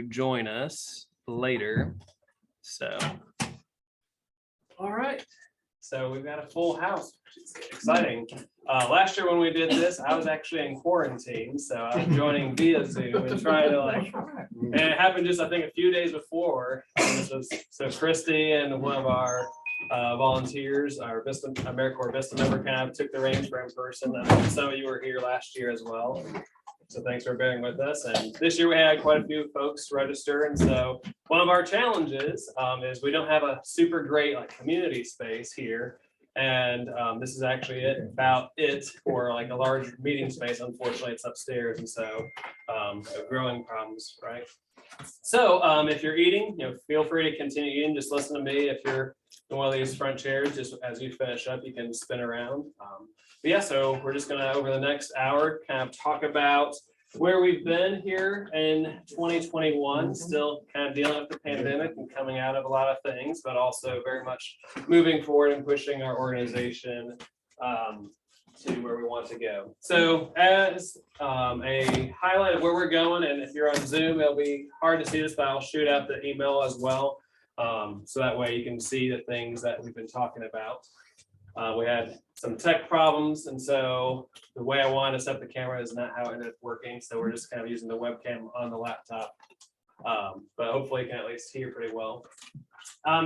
join us later. So, all right. So we've got a full house, which is exciting. Last year when we did this, I was actually in quarantine, so I was joining via Zoom and trying to and it happened just I think a few days before. So Christy and one of our volunteers, our AmeriCorps Vista member, kind of took the reins for in person. Some of you were here last year as well. So thanks for bearing with us. And this year we had quite a few folks register. And so one of our challenges is we don't have a super great community space here. And this is actually about it for a large meeting space. Unfortunately, it's upstairs. And so growing problems, right? So if you're eating, feel free to continue eating. Just listen to me. If you're in one of these front chairs, just as you finish up, you can spin around. But yeah, so we're just gonna, over the next hour, kind of talk about where we've been here in 2021, still kind of dealing with the pandemic and coming out of a lot of things, but also very much moving forward and pushing our organization to where we want to go. So as a highlight of where we're going, and if you're on Zoom, it'll be hard to see this, but I'll shoot out the email as well. So that way you can see the things that we've been talking about. We had some tech problems, and so the way I wanted to set the camera is not how it ended up working. So we're just kind of using the webcam on the laptop, but hopefully you can at least hear pretty well.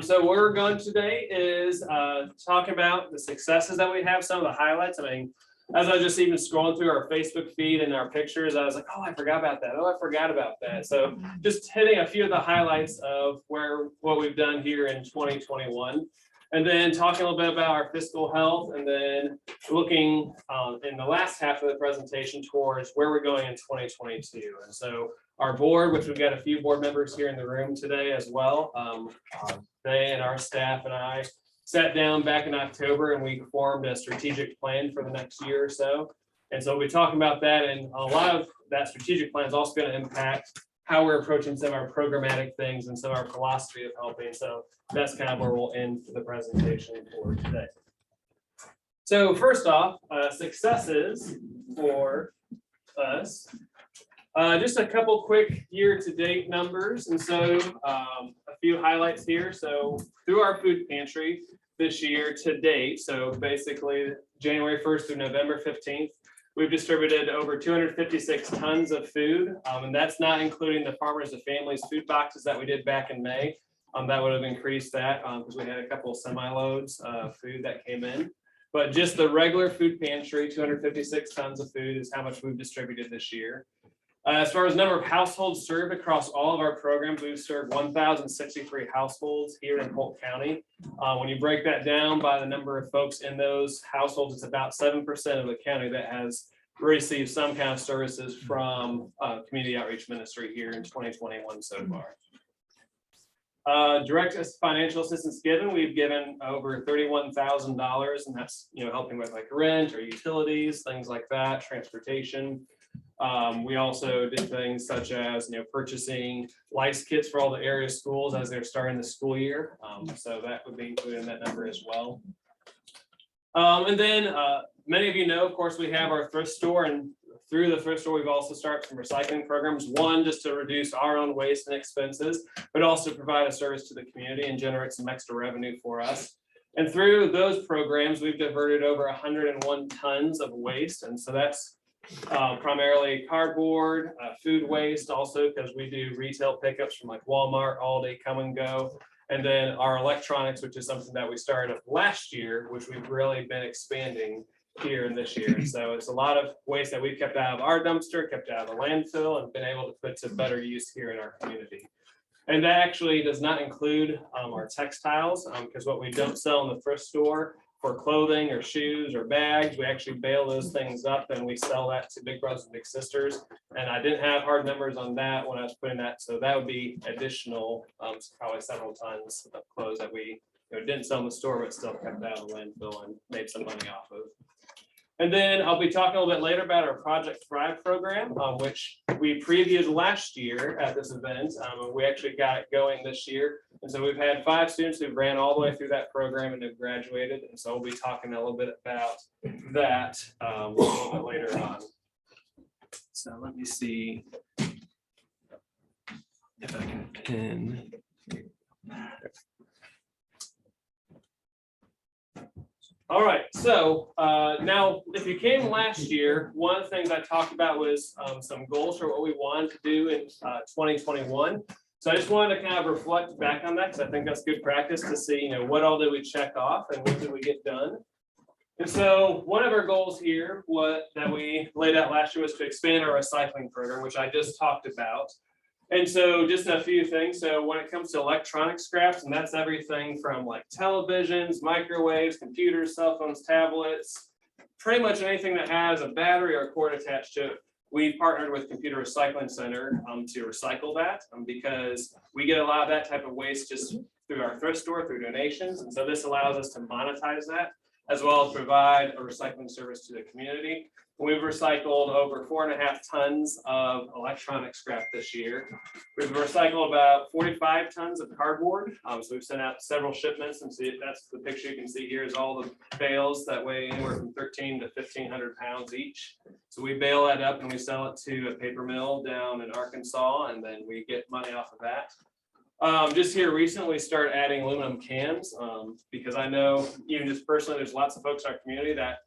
So where we're going today is talk about the successes that we have, some of the highlights. I mean, as I was just even scrolling through our Facebook feed and our pictures, I was like, oh, I forgot about that. Oh, I forgot about that. So just hitting a few of the highlights of what we've done here in 2021. And then talking a little bit about our fiscal health, and then looking in the last half of the presentation towards where we're going in 2022. And so our board, which we've got a few board members here in the room today as well, they and our staff and I sat down back in October and we formed a strategic plan for the next year or so. And so we'll be talking about that, and a lot of that strategic plan is also going to impact how we're approaching some of our programmatic things and some of our philosophy of helping. So that's kind of where we'll end the presentation for today. So first off, successes for us. Just a couple quick year-to-date numbers. And so a few highlights here. So through our food pantry this year to date, so basically January 1st through November 15th, we've distributed over 256 tons of food, and that's not including the Farmers to Families food boxes that we did back in May. That would have increased that because we had a couple of semi-loads of food that came in. But just the regular food pantry, 256 tons of food is how much we've distributed this year. As far as number of households served across all of our programs, we've served 1,063 households here in Polk County. When you break that down by the number of folks in those households, it's about 7% of the county that has received some kind of services from community outreach ministry here in 2021 so far. Direct financial assistance given, we've given over $31,000, and that's helping with rent or utilities, things like that, transportation. We also did things such as purchasing lice kits for all the area schools as they're starting the school year. So that would be included in that number as well. And then many of you know, of course, we have our thrift store, and through the thrift store, we've also started some recycling programs. One, just to reduce our own waste and expenses, but also provide a service to the community and generate some extra revenue for us. And through those programs, we've diverted over 101 tons of waste. And so that's primarily cardboard, food waste, also because we do retail pickups from Walmart, Aldi, Come and Go. And then our electronics, which is something that we started up last year, which we've really been expanding here in this year. And so it's a lot of waste that we've kept out of our dumpster, kept out of the landfill, and been able to put to better use here in our community. And that actually does not include our textiles, because what we don't sell in the thrift store for clothing or shoes or bags, we actually bale those things up and we sell that to big brothers and big sisters. And I didn't have hard numbers on that when I was putting that, so that would be additional, probably several tons of clothes that we didn't sell in the store but still kept out of the landfill and made some money off of. And then I'll be talking a little bit later about our Project Thrive program, which we previewed last year at this event. We actually got it going this year. And so we've had 5 students who ran all the way through that program and have graduated. And so we'll be talking a little bit about that a little bit later on. So let me see pen. All right, so now if you came last year, one of the things I talked about was some goals for what we wanted to do in 2021. So I just wanted to kind of reflect back on that because I think that's good practice to see, you know, what all did we check off and what did we get done. And so one of our goals here that we laid out last year was to expand our recycling program, which I just talked about. And so just a few things. So when it comes to electronic scraps, and that's everything from like televisions, microwaves, computers, cell phones, tablets, pretty much anything that has a battery or a cord attached to it. We've partnered with Computer Recycling Center to recycle that because we get a lot of that type of waste just through our thrift store, through donations. And so this allows us to monetize that, as well as provide a recycling service to the community. We've recycled over 4.5 tons of electronic scrap this year. We've recycled about 45 tons of cardboard. So we've sent out several shipments, and see that's the picture you can see here is all the bales that weigh anywhere from 1,300 to 1,500 pounds each. So we bale that up and we sell it to a paper mill down in Arkansas, and then we get money off of that. Just here recently, we started adding aluminum cans because I know even just personally, there's lots of folks in our community that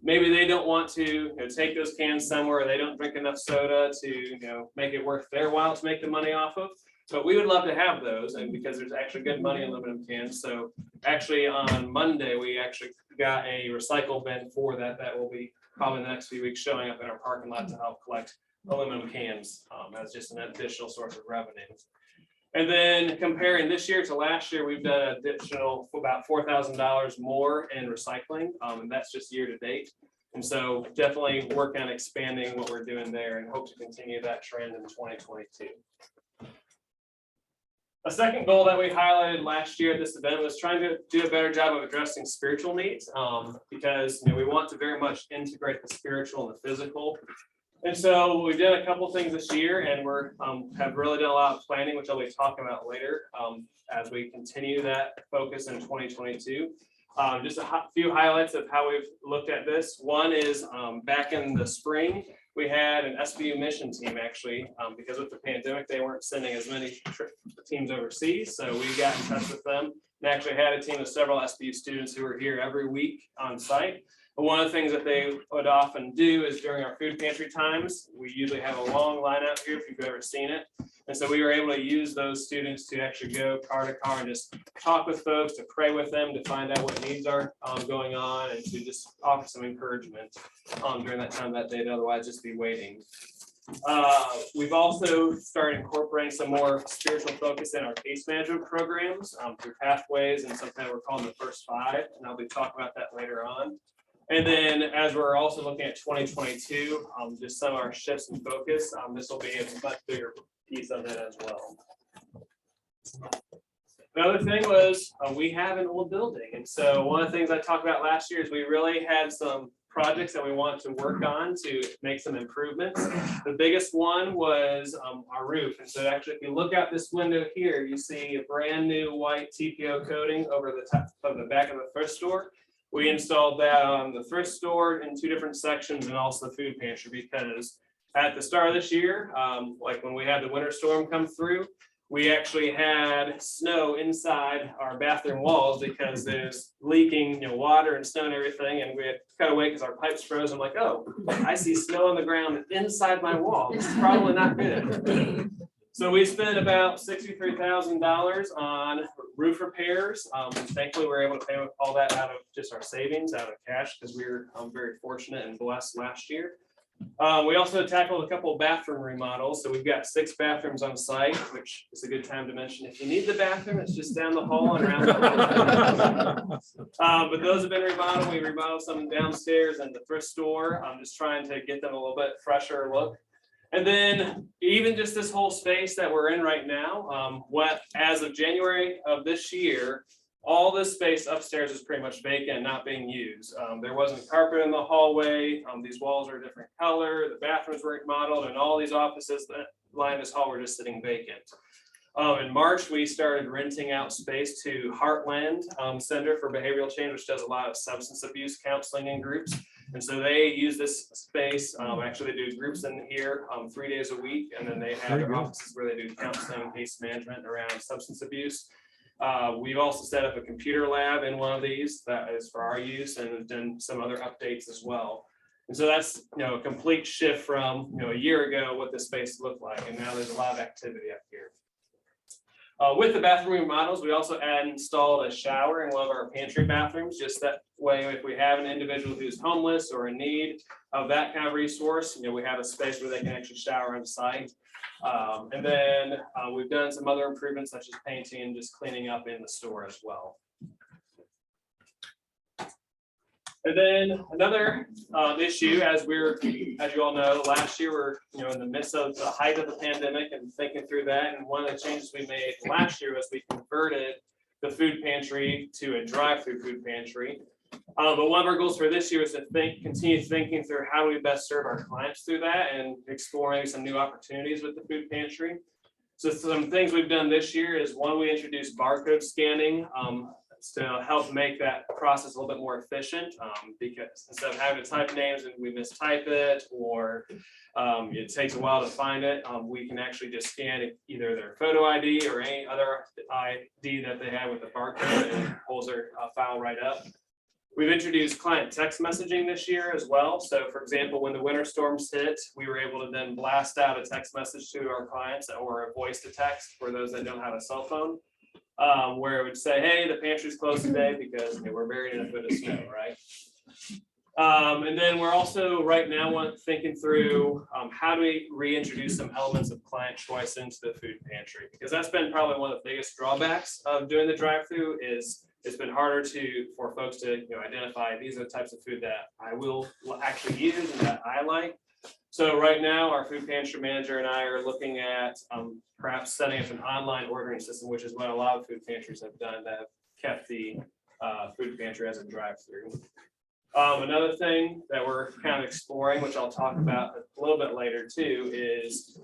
maybe they don't want to take those cans somewhere. They don't drink enough soda to make it worth their while to make the money off of. But we would love to have those, and because there's actually good money in aluminum cans. So actually on Monday, we actually got a recycle bin for that. That will be probably in the next few weeks showing up in our parking lot to help collect aluminum cans as just an additional source of revenue. And then comparing this year to last year, we've done additional about $4,000 more in recycling, and that's just year to date. And so definitely work on expanding what we're doing there and hope to continue that trend in 2022. A second goal that we highlighted last year at this event was trying to do a better job of addressing spiritual needs because we want to very much integrate the spiritual and the physical. And so we've done a couple things this year, and we're have really done a lot of planning, which I'll be talking about later as we continue that focus in 2022. Just a few highlights of how we've looked at this. One is back in the spring, we had an SBU mission team actually, because with the pandemic, they weren't sending as many teams overseas. So we got in touch with them and actually had a team of several SBU students who were here every week on site. But one of the things that they would often do is during our food pantry times, we usually have a long line out here if you've ever seen it. And so we were able to use those students to actually go car to car and just talk with folks, to pray with them, to find out what needs are going on, and to just offer some encouragement during that time that they'd otherwise just be waiting. We've also started incorporating some more spiritual focus in our case management programs through pathways and something we're calling the first 5, and I'll be talking about that later on. And then as we're also looking at 2022, just some of our shifts in focus, this will be a much bigger piece of it as well. Another thing was we have an old building. And so one of the things I talked about last year is we really had some projects that we want to work on to make some improvements. The biggest one was our roof. And so actually, if you look out this window here, you see a brand new white TPO coating over the top of the back of the thrift store. We installed that on the thrift store in 2 different sections and also the food pantry because at the start of this year, like when we had the winter storm come through, we actually had snow inside our bathroom walls because there's leaking water and snow and everything. And we had to cut away because our pipes froze. I'm like, oh, I see snow on the ground inside my wall. This is probably not good. So we spent about $63,000 on roof repairs. Thankfully, we were able to pay all that out of just our savings, out of cash, because we were very fortunate and blessed last year. We also tackled a couple of bathroom remodels. So we've got 6 bathrooms on site, which is a good time to mention. If you need the bathroom, it's just down the hall and around the hall. But those have been remodeled. We remodeled some downstairs in the thrift store. I'm just trying to get them a little bit fresher look. And then even just this whole space that we're in right now, as of January of this year, all this space upstairs is pretty much vacant, not being used. There wasn't carpet in the hallway. These walls are a different color. The bathrooms were remodeled, and all these offices that line this hall were just sitting vacant. In March, we started renting out space to Heartland Center for Behavioral Change, which does a lot of substance abuse counseling in groups. And so they use this space. Actually, they do groups in here 3 days a week, and then they have their offices where they do counseling, case management around substance abuse. We've also set up a computer lab in one of these that is for our use, and have done some other updates as well. And so that's, a complete shift from, a year ago what this space looked like, and now there's a lot of activity up here. With the bathroom remodels, we also installed a shower in one of our pantry bathrooms, just that way if we have an individual who's homeless or in need of that kind of resource, we have a space where they can actually shower on site. And then we've done some other improvements such as painting and just cleaning up in the store as well. And then another issue, as you all know, last year we're in the midst of the height of the pandemic and thinking through that. And one of the changes we made last year was we converted the food pantry to a drive-through food pantry. But one of our goals for this year is to continue thinking through how do we best serve our clients through that and exploring some new opportunities with the food pantry. So some things we've done this year is, one, we introduced barcode scanning to help make that process a little bit more efficient, because instead of having to type names and we mistype it, or it takes a while to find it, we can actually just scan either their photo ID or any other ID that they have with the barcode, and it pulls their file right up. We've introduced client text messaging this year as well. So for example, when the winter storms hit, we were able to then blast out a text message to our clients, or a voice to text for those that don't have a cell phone, where it would say, hey, the pantry's closed today because we're buried in a foot of snow, right? And then we're also right now thinking through how do we reintroduce some elements of client choice into the food pantry, because that's been probably one of the biggest drawbacks of doing the drive-through. Is it's been harder for folks to identify these are the types of food that I will actually use and that I like. So right now, our food pantry manager and I are looking at perhaps setting up an online ordering system, which is what a lot of food pantries have done, that have kept the food pantry as a drive-through. Another thing that we're kind of exploring, which I'll talk about a little bit later too, is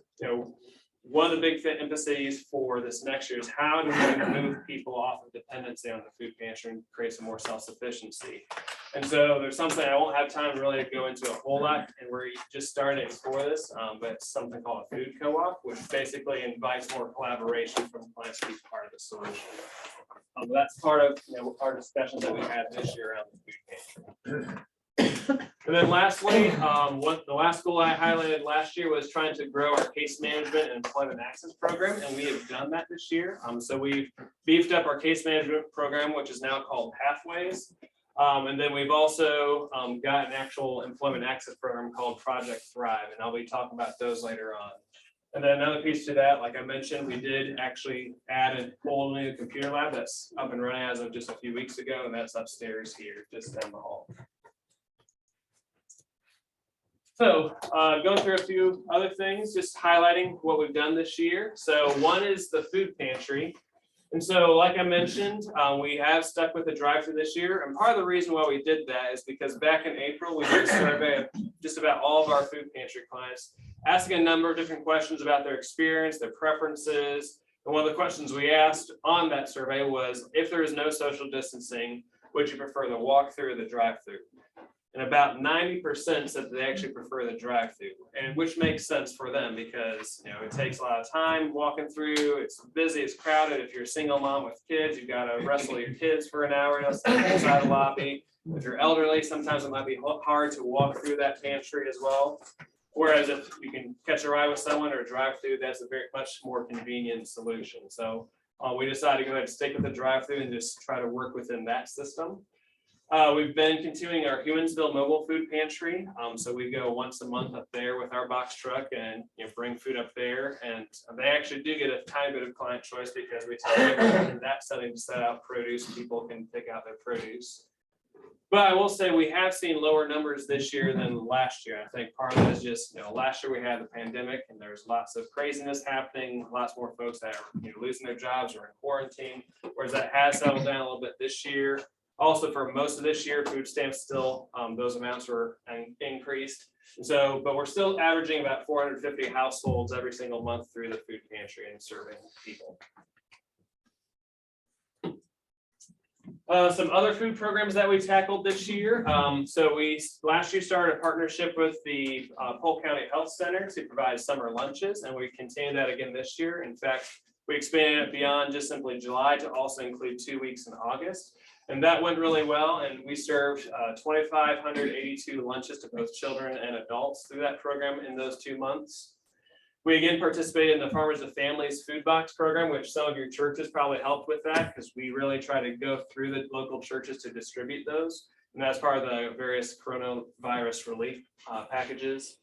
one of the big emphases for this next year is how do we move people off of dependency on the food pantry and create some more self-sufficiency. And so there's something I won't have time really to go into a whole lot, and we're just starting to explore this, but it's something called a food co-op, which basically invites more collaboration from clients to be part of the solution. That's part of our discussions that we had this year around the food pantry. And then lastly, the last goal I highlighted last year was trying to grow our case management and employment access program, and we have done that this year. So we've beefed up our case management program, which is now called Pathways. And then we've also got an actual employment access program called Project Thrive, and I'll be talking about those later on. And then another piece to that, like I mentioned, we did actually add a whole new computer lab that's up and running as of just a few weeks ago, and that's upstairs here, just down the hall. So going through a few other things, just highlighting what we've done this year. So one is the food pantry. And so, like I mentioned, we have stuck with the drive-through this year. And part of the reason why we did that is because back in April, we did a survey of just about all of our food pantry clients, asking a number of different questions about their experience, their preferences. And one of the questions we asked on that survey was, if there is no social distancing, would you prefer the walk-through or the drive-through? And about 90% said they actually prefer the drive-through, and which makes sense for them because it takes a lot of time walking through. It's busy, it's crowded. If you're a single mom with kids, you've got to wrestle your kids for an hour inside the lobby. If you're elderly, sometimes it might be hard to walk through that pantry as well. Whereas if you can catch a ride with someone or drive through, that's a very much more convenient solution. So we decided to go ahead and stick with the drive-through and just try to work within that system. We've been continuing our Humansville mobile food pantry. So we go once a month up there with our box truck and bring food up there. And they actually do get a tiny bit of client choice because we tell them in that setting to set out produce, people can pick out their produce. But I will say we have seen lower numbers this year than last year. I think part of it is just, last year we had the pandemic and there's lots of craziness happening, lots more folks that are losing their jobs or in quarantine, whereas that has settled down a little bit this year. Also, for most of this year, food stamps still, those amounts were increased. So, but we're still averaging about 450 households every single month through the food pantry and serving people. Some other food programs that we tackled this year. So we last year started a partnership with the Polk County Health Center to provide summer lunches, and we continue that again this year. In fact, we expanded it beyond just simply July to also include 2 weeks in August. And that went really well. And we served 2,582 lunches to both children and adults through that program in those 2 months. We again participated in the Farmers and Families Food Box Program, which some of your churches probably helped with that because we really try to go through the local churches to distribute those. And that's part of the various coronavirus relief packages.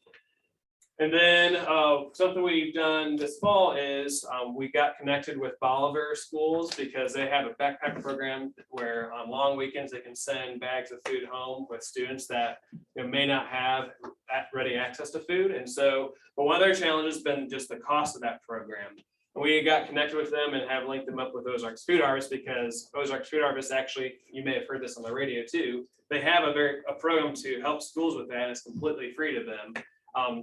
And then something we've done this fall is we got connected with Bolivar schools because they have a backpack program where on long weekends they can send bags of food home with students that may not have ready access to food. And so, but one of their challenges has been just the cost of that program. And we got connected with them and have linked them up with Ozarks Food Harvest because Ozarks Food Harvest actually, you may have heard this on the radio too, they have a program to help schools with that. It's completely free to them.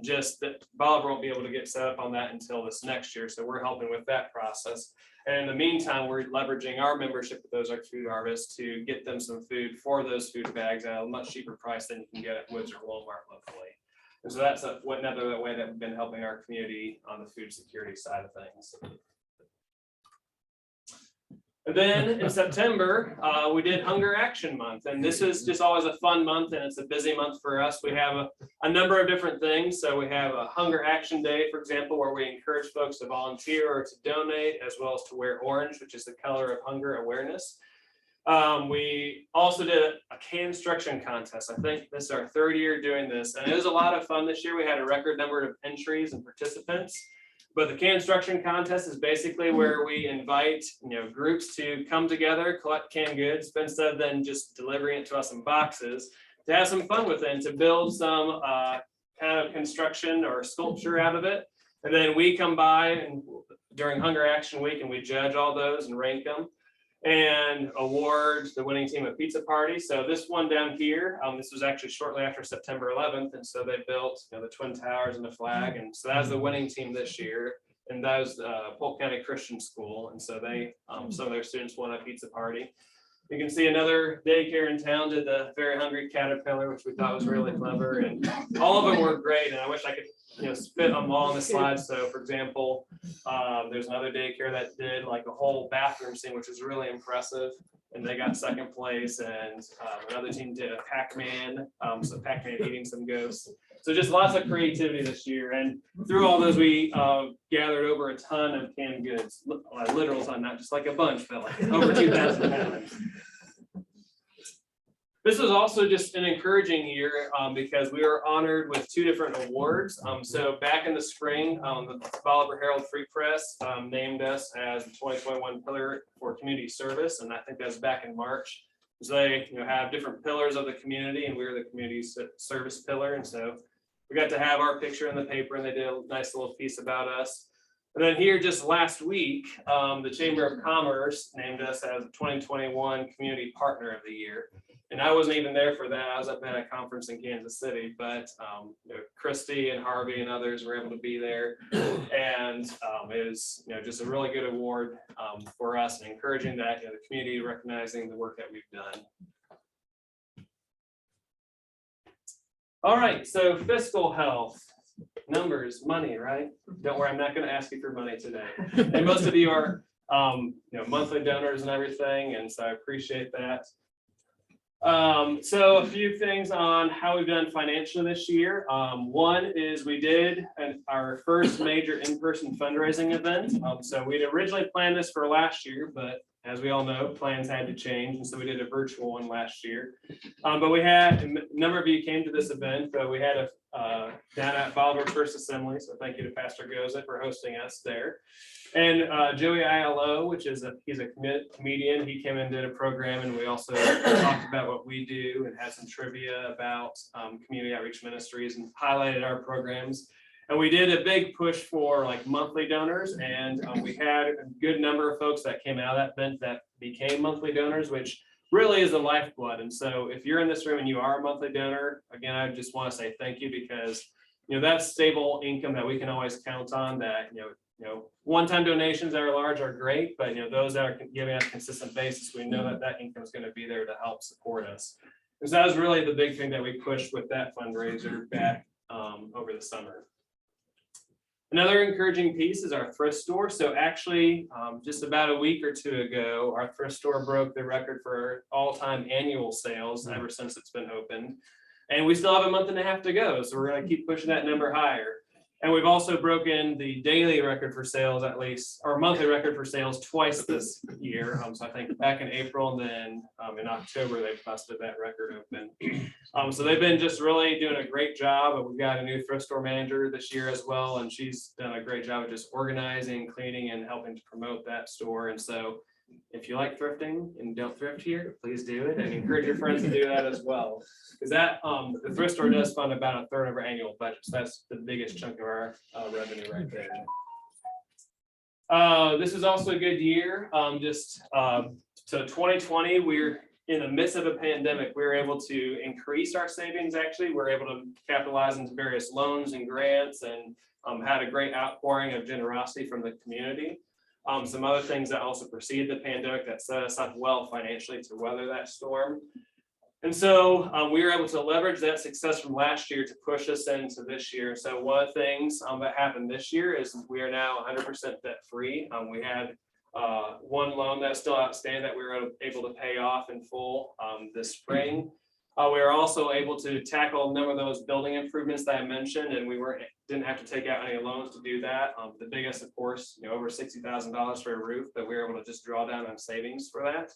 Just that Bolivar won't be able to get set up on that until this next year. So we're helping with that process. And in the meantime, we're leveraging our membership with Ozarks Food Harvest to get them some food for those food bags at a much cheaper price than you can get at Woods or Walmart locally. And so that's another way that we've been helping our community on the food security side of things. And then in September, we did Hunger Action Month. And this is just always a fun month and it's a busy month for us. We have a number of different things. So we have a Hunger Action Day, for example, where we encourage folks to volunteer or to donate, as well as to wear orange, which is the color of hunger awareness. We also did a Canstruction Contest. I think this is our 3rd year doing this. And it was a lot of fun this year. We had a record number of entries and participants. But the Canstruction Contest is basically where we invite groups to come together, collect canned goods, but instead of then just delivering it to us in boxes, to have some fun with it and to build some kind of construction or sculpture out of it. And then we come by and during Hunger Action Week and we judge all those and rank them and award the winning team a pizza party. So this one down here, this was actually shortly after September 11th. And so they built the Twin Towers and the flag. And so that was the winning team this year. And that was Polk County Christian School. And so they, some of their students won a pizza party. You can see another daycare in town did the Very Hungry Caterpillar, which we thought was really clever. And all of them were great. And I wish I could spit them all on the slide. So for example, there's another daycare that did like a whole bathroom scene, which is really impressive. And they got 2nd place. And another team did a Pac-Man, so Pac-Man eating some ghosts. So just lots of creativity this year. And through all those, we gathered over a ton of canned goods, a literal ton, not just like a bunch, but like over 2,000 pounds. This was also just an encouraging year because we were honored with 2 different awards. So back in the spring, the Bolivar Herald Free Press named us as the 2021 Pillar for Community Service. And I think that's back in March. So they have different pillars of the community and we were the community service pillar. And so we got to have our picture in the paper and they did a nice little piece about us. And then here just last week, the Chamber of Commerce named us as the 2021 Community Partner of the Year. And I wasn't even there for that. I was up at a conference in Kansas City, but Christy and Harvey and others were able to be there. And it was just a really good award for us and encouraging that the community recognizing the work that we've done. All right, so fiscal health, numbers, money, right? Don't worry, I'm not going to ask you for money today. And most of you are monthly donors and everything, and so I appreciate that. So a few things on how we've done financially this year. One is we did our first major in-person fundraising event. So we'd originally planned this for last year, but as we all know, plans had to change. And so we did a virtual one last year. But we had a number of you came to this event. We had a down at Bolivar First Assembly. So thank you to Pastor Goza for hosting us there. And Joey ILO, which is he's a comedian. He came and did a program, and we also talked about what we do and had some trivia about community outreach ministries and highlighted our programs. And we did a big push for like monthly donors, and we had a good number of folks that came out of that event that became monthly donors, which really is the lifeblood. And so if you're in this room and you are a monthly donor, again, I just want to say thank you because that's stable income that we can always count on, that one-time donations that are large are great, but those that are giving on a consistent basis, we know that that income is going to be there to help support us. And so that was really the big thing that we pushed with that fundraiser back over the summer. Another encouraging piece is our thrift store. So actually, just about a week or two ago, our thrift store broke the record for all-time annual sales ever since it's been opened. And we still have a month and a half to go. So we're going to keep pushing that number higher. And we've also broken the daily record for sales, at least, or monthly record for sales twice this year. So I think back in April and then in October, they busted that record open. So they've been just really doing a great job. We've got a new thrift store manager this year as well, and she's done a great job of just organizing, cleaning, and helping to promote that store. And so if you like thrifting and don't thrift here, please do it, and encourage your friends to do that as well. Because that the thrift store does fund about a third of our annual budget, so that's the biggest chunk of our revenue right there. This is also a good year. So 2020, we're in the midst of a pandemic. We were able to increase our savings. Actually, we're able to capitalize into various loans and grants, and had a great outpouring of generosity from the community. Some other things that also preceded the pandemic that set us up well financially to weather that storm. And so we were able to leverage that success from last year to push us into this year. So one of the things that happened this year is we are now 100% debt free. We had one loan that's still outstanding that we were able to pay off in full this spring. We were also able to tackle a number of those building improvements that I mentioned, and we didn't have to take out any loans to do that. The biggest, of course, over $60,000 for a roof, but we were able to just draw down on savings for that.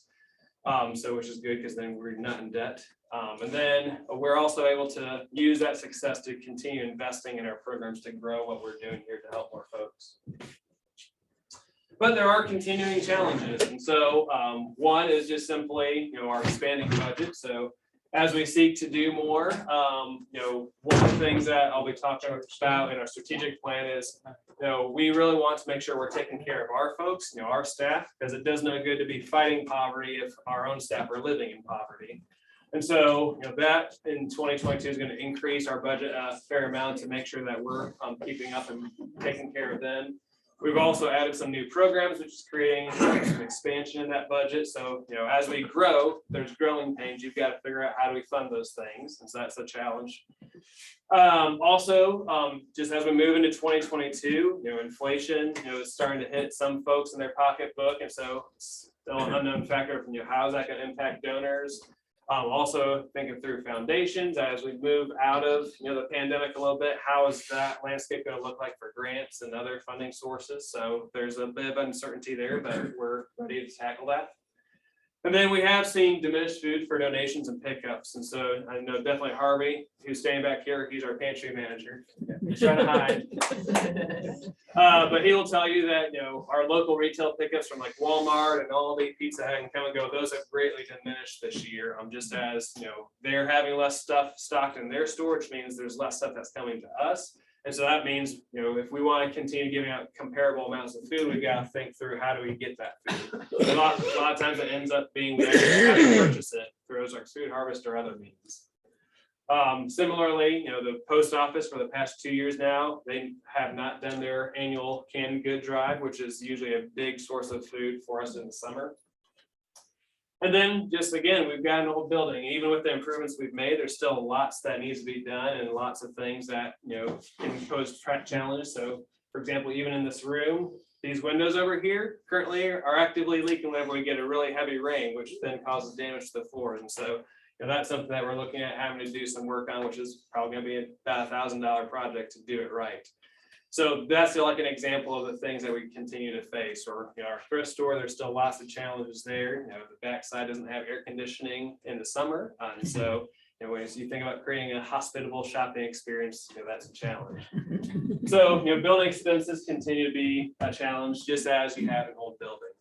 So which is good because then we're not in debt. And then we're also able to use that success to continue investing in our programs to grow what we're doing here to help more folks. But there are continuing challenges. And so one is just simply, our expanding budget. So as we seek to do more, one of the things that I'll be talking about in our strategic plan is, we really want to make sure we're taking care of our folks, our staff, because it does no good to be fighting poverty if our own staff are living in poverty. And so, that in 2022 is going to increase our budget a fair amount to make sure that we're keeping up and taking care of them. We've also added some new programs, which is creating some expansion in that budget. So, as we grow, there's growing pains. You've got to figure out how do we fund those things. And so that's a challenge. Just as we move into 2022, inflation, is starting to hit some folks in their pocketbook. And so it's still an unknown factor of, how is that going to impact donors? Also thinking through foundations as we move out of the pandemic a little bit, how is that landscape going to look like for grants and other funding sources? So there's a bit of uncertainty there, but we're ready to tackle that. And then we have seen diminished food for donations and pickups. And so I know definitely Harvey, who's standing back here, he's our pantry manager. He's trying to hide. But he will tell you that, our local retail pickups from like Walmart and Aldi, Pizza Hut, and Come and Go, those have greatly diminished this year. Just as, they're having less stuff stocked in their store, which means there's less stuff that's coming to us. And so that means, if we want to continue giving out comparable amounts of food, we've got to think through how do we get that food. A lot of times it ends up being we actually have to purchase it through our food harvest or other means. Similarly, the post office for the past 2 years now, they have not done their annual canned good drive, which is usually a big source of food for us in the summer. And then just again, we've got an old building. Even with the improvements we've made, there's still lots that needs to be done and lots of things that can pose challenges. So for example, even in this room, these windows over here currently are actively leaking whenever we get a really heavy rain, which then causes damage to the floors. And so that's something that we're looking at having to do some work on, which is probably going to be about $1,000 project to do it right. So that's like an example of the things that we continue to face. Or our thrift store, there's still lots of challenges there. The backside doesn't have air conditioning in the summer, and so as you think about creating a hospitable shopping experience, that's a challenge. So building expenses continue to be a challenge, just as you have an old building.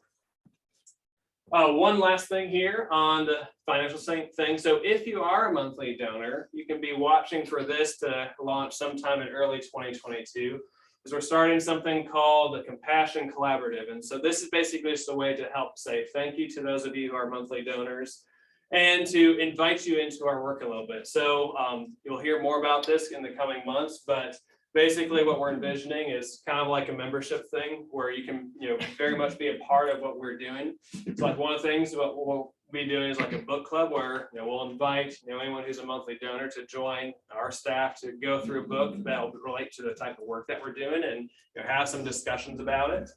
One last thing here on the financial thing. So if you are a monthly donor, you can be watching for this to launch sometime in early 2022. Because we're starting something called the Compassion Collaborative. And so this is basically just a way to help say thank you to those of you who are monthly donors and to invite you into our work a little bit. So you'll hear more about this in the coming months, but basically what we're envisioning is kind of like a membership thing where you can, very much be a part of what we're doing. So like one of the things what we'll be doing is like a book club where, we'll invite, anyone who's a monthly donor to join our staff to go through a book that will relate to the type of work that we're doing and have some discussions about it.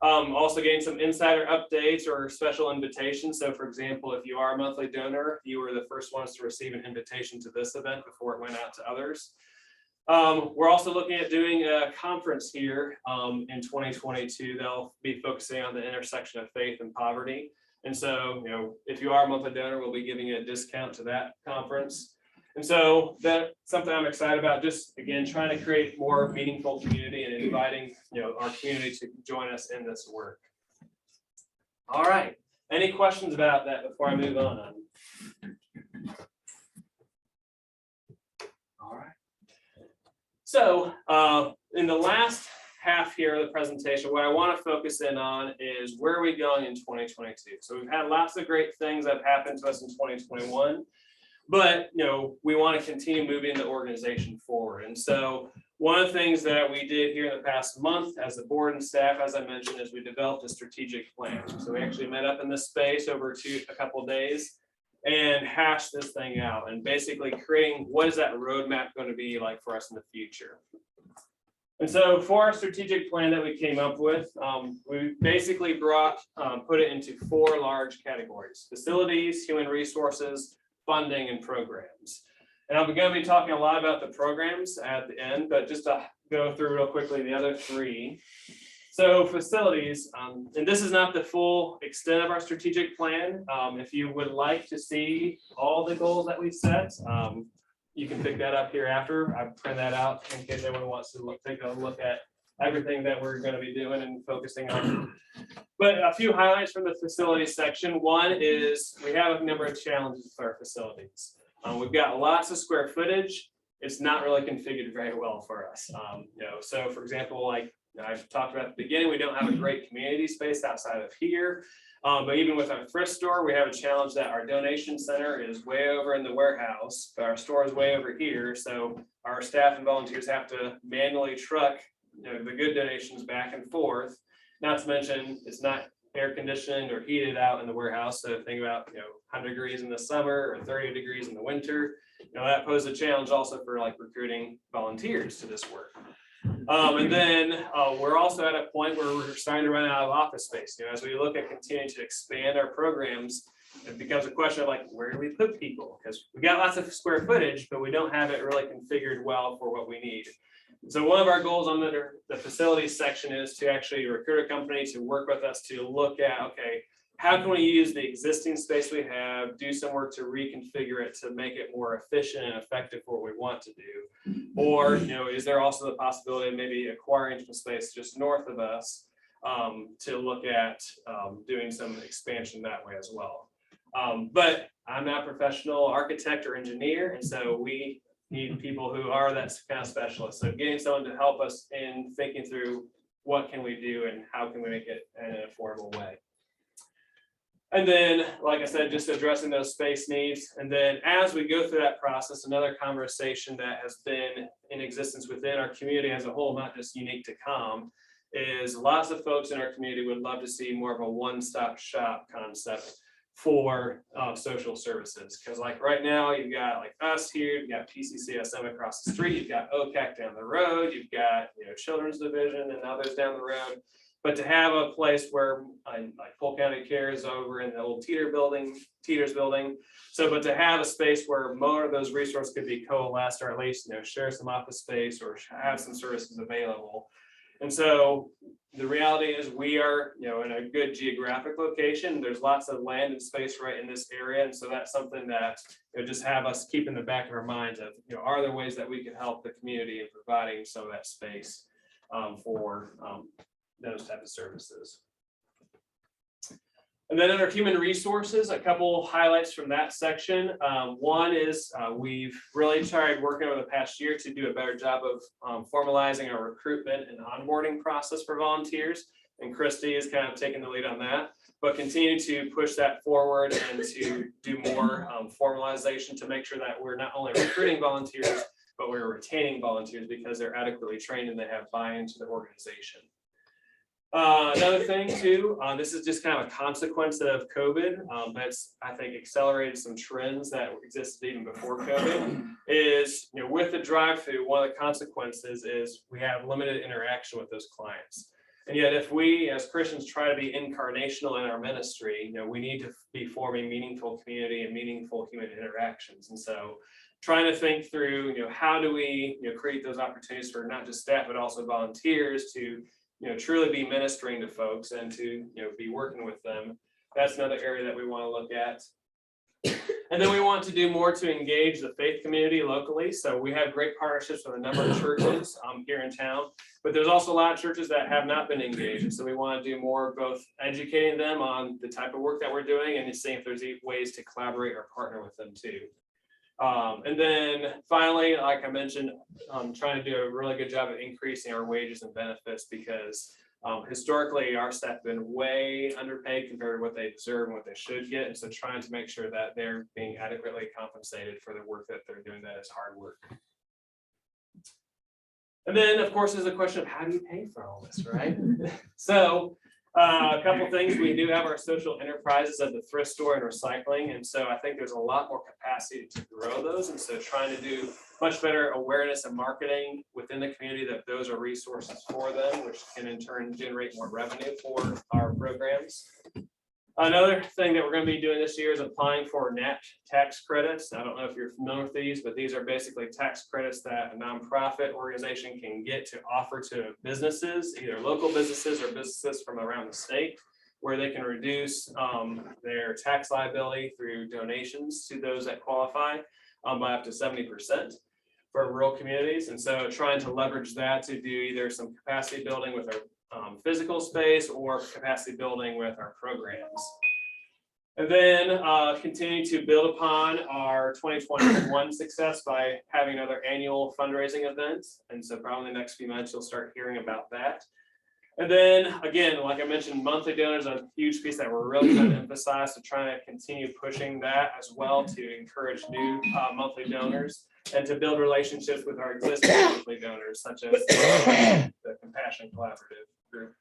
Also gain some insider updates or special invitations. So for example, if you are a monthly donor, you were the first ones to receive an invitation to this event before it went out to others. We're also looking at doing a conference here in 2022 that'll be focusing on the intersection of faith and poverty. And so, if you are a monthly donor, we'll be giving you a discount to that conference. And so that's something I'm excited about, just again, trying to create more meaningful community and inviting, our community to join us in this work. All right. Any questions about that before I move on? All right. So in the last half here of the presentation, what I want to focus in on is where are we going in 2022? So we've had lots of great things that have happened to us in 2021, but we want to continue moving the organization forward. And so one of the things that we did here in the past month as the board and staff, as I mentioned, is we developed a strategic plan. So we actually met up in this space over a couple of days and hash this thing out and basically creating what is that roadmap going to be like for us in the future. And so for our strategic plan that we came up with, we basically put it into 4 large categories: facilities, human resources, funding, and programs. And I'm going to be talking a lot about the programs at the end, but just to go through real quickly the other 3. So facilities, and this is not the full extent of our strategic plan. If you would like to see all the goals that we set, you can pick that up here after. I print that out in case anyone wants to take a look at everything that we're going to be doing and focusing on. But a few highlights from the facilities section. One is we have a number of challenges with our facilities. We've got lots of square footage. It's not really configured very well for us. So for example, like I've talked about at the beginning, we don't have a great community space outside of here. But even with our thrift store, we have a challenge that our donation center is way over in the warehouse, but our store is way over here. So our staff and volunteers have to manually truck the good donations back and forth. Not to mention, it's not air conditioned or heated out in the warehouse. So think about 100 degrees in the summer or 30 degrees in the winter. That poses a challenge also for like recruiting volunteers to this work. And then we're also at a point where we're starting to run out of office space. As we look at continuing to expand our programs, it becomes a question of like, where do we put people? Because we got lots of square footage, but we don't have it really configured well for what we need. So one of our goals under the facilities section is to actually recruit a company to work with us to look at, okay, how can we use the existing space we have, do some work to reconfigure it to make it more efficient and effective for what we want to do? Or, is there also the possibility of maybe acquiring some space just north of us to look at doing some expansion that way as well? But I'm not a professional architect or engineer, and so we need people who are that kind of specialist. So getting someone to help us in thinking through what can we do and how can we make it in an affordable way. And then, like I said, just addressing those space needs. And then as we go through that process, another conversation that has been in existence within our community as a whole, not just unique to COM, is lots of folks in our community would love to see more of a one-stop shop concept for social services. Because like right now, you've got like us here, you've got PCCSM across the street, you've got OCAC down the road, you've got Children's Division and others down the road. But to have a place where like Polk County Care is over in the old Teeters building. So, but to have a space where more of those resources could be coalesced, or at least share some office space or have some services available. And so the reality is we are in a good geographic location. There's lots of land and space right in this area, and so that's something that just have us keep in the back of our minds of are there ways that we can help the community in providing some of that space for those type of services. And then under human resources, a couple highlights from that section. One is we've really tried working over the past year to do a better job of formalizing our recruitment and onboarding process for volunteers. And Christy is kind of taking the lead on that, but continue to push that forward and to do more formalization to make sure that we're not only recruiting volunteers, but we're retaining volunteers because they're adequately trained and they have buy-in to the organization. Another thing too, this is just kind of a consequence of COVID, that's, I think, accelerated some trends that existed even before COVID, is, with the drive-through, one of the consequences is we have limited interaction with those clients. And yet if we as Christians try to be incarnational in our ministry, we need to be forming meaningful community and meaningful human interactions. And so trying to think through, how do we, create those opportunities for not just staff, but also volunteers to truly be ministering to folks and to, be working with them. That's another area that we want to look at. And then we want to do more to engage the faith community locally. So we have great partnerships with a number of churches here in town, but there's also a lot of churches that have not been engaged. And so we want to do more, both educating them on the type of work that we're doing and seeing if there's ways to collaborate or partner with them too. And then finally, like I mentioned, trying to do a really good job of increasing our wages and benefits, because historically our staff have been way underpaid compared to what they deserve and what they should get. And so trying to make sure that they're being adequately compensated for the work that they're doing, that is hard work. And then, of course, there's a question of how do you pay for all this, right? So a couple things. We do have our social enterprises of the thrift store and recycling. And so I think there's a lot more capacity to grow those. And so trying to do much better awareness and marketing within the community that those are resources for them, which can in turn generate more revenue for our programs. Another thing that we're going to be doing this year is applying for NAP tax credits. I don't know if you're familiar with these, but these are basically tax credits that a nonprofit organization can get to offer to businesses, either local businesses or businesses from around the state, where they can reduce their tax liability through donations to those that qualify by up to 70% for rural communities. And so trying to leverage that to do either some capacity building with our physical space or capacity building with our programs. And then continue to build upon our 2021 success by having another annual fundraising event. And so probably in the next few months, you'll start hearing about that. And then again, like I mentioned, monthly donors are a huge piece that we're really going to emphasize, to try to continue pushing that as well, to encourage new monthly donors and to build relationships with our existing monthly donors, such as the Compassion Collaborative group.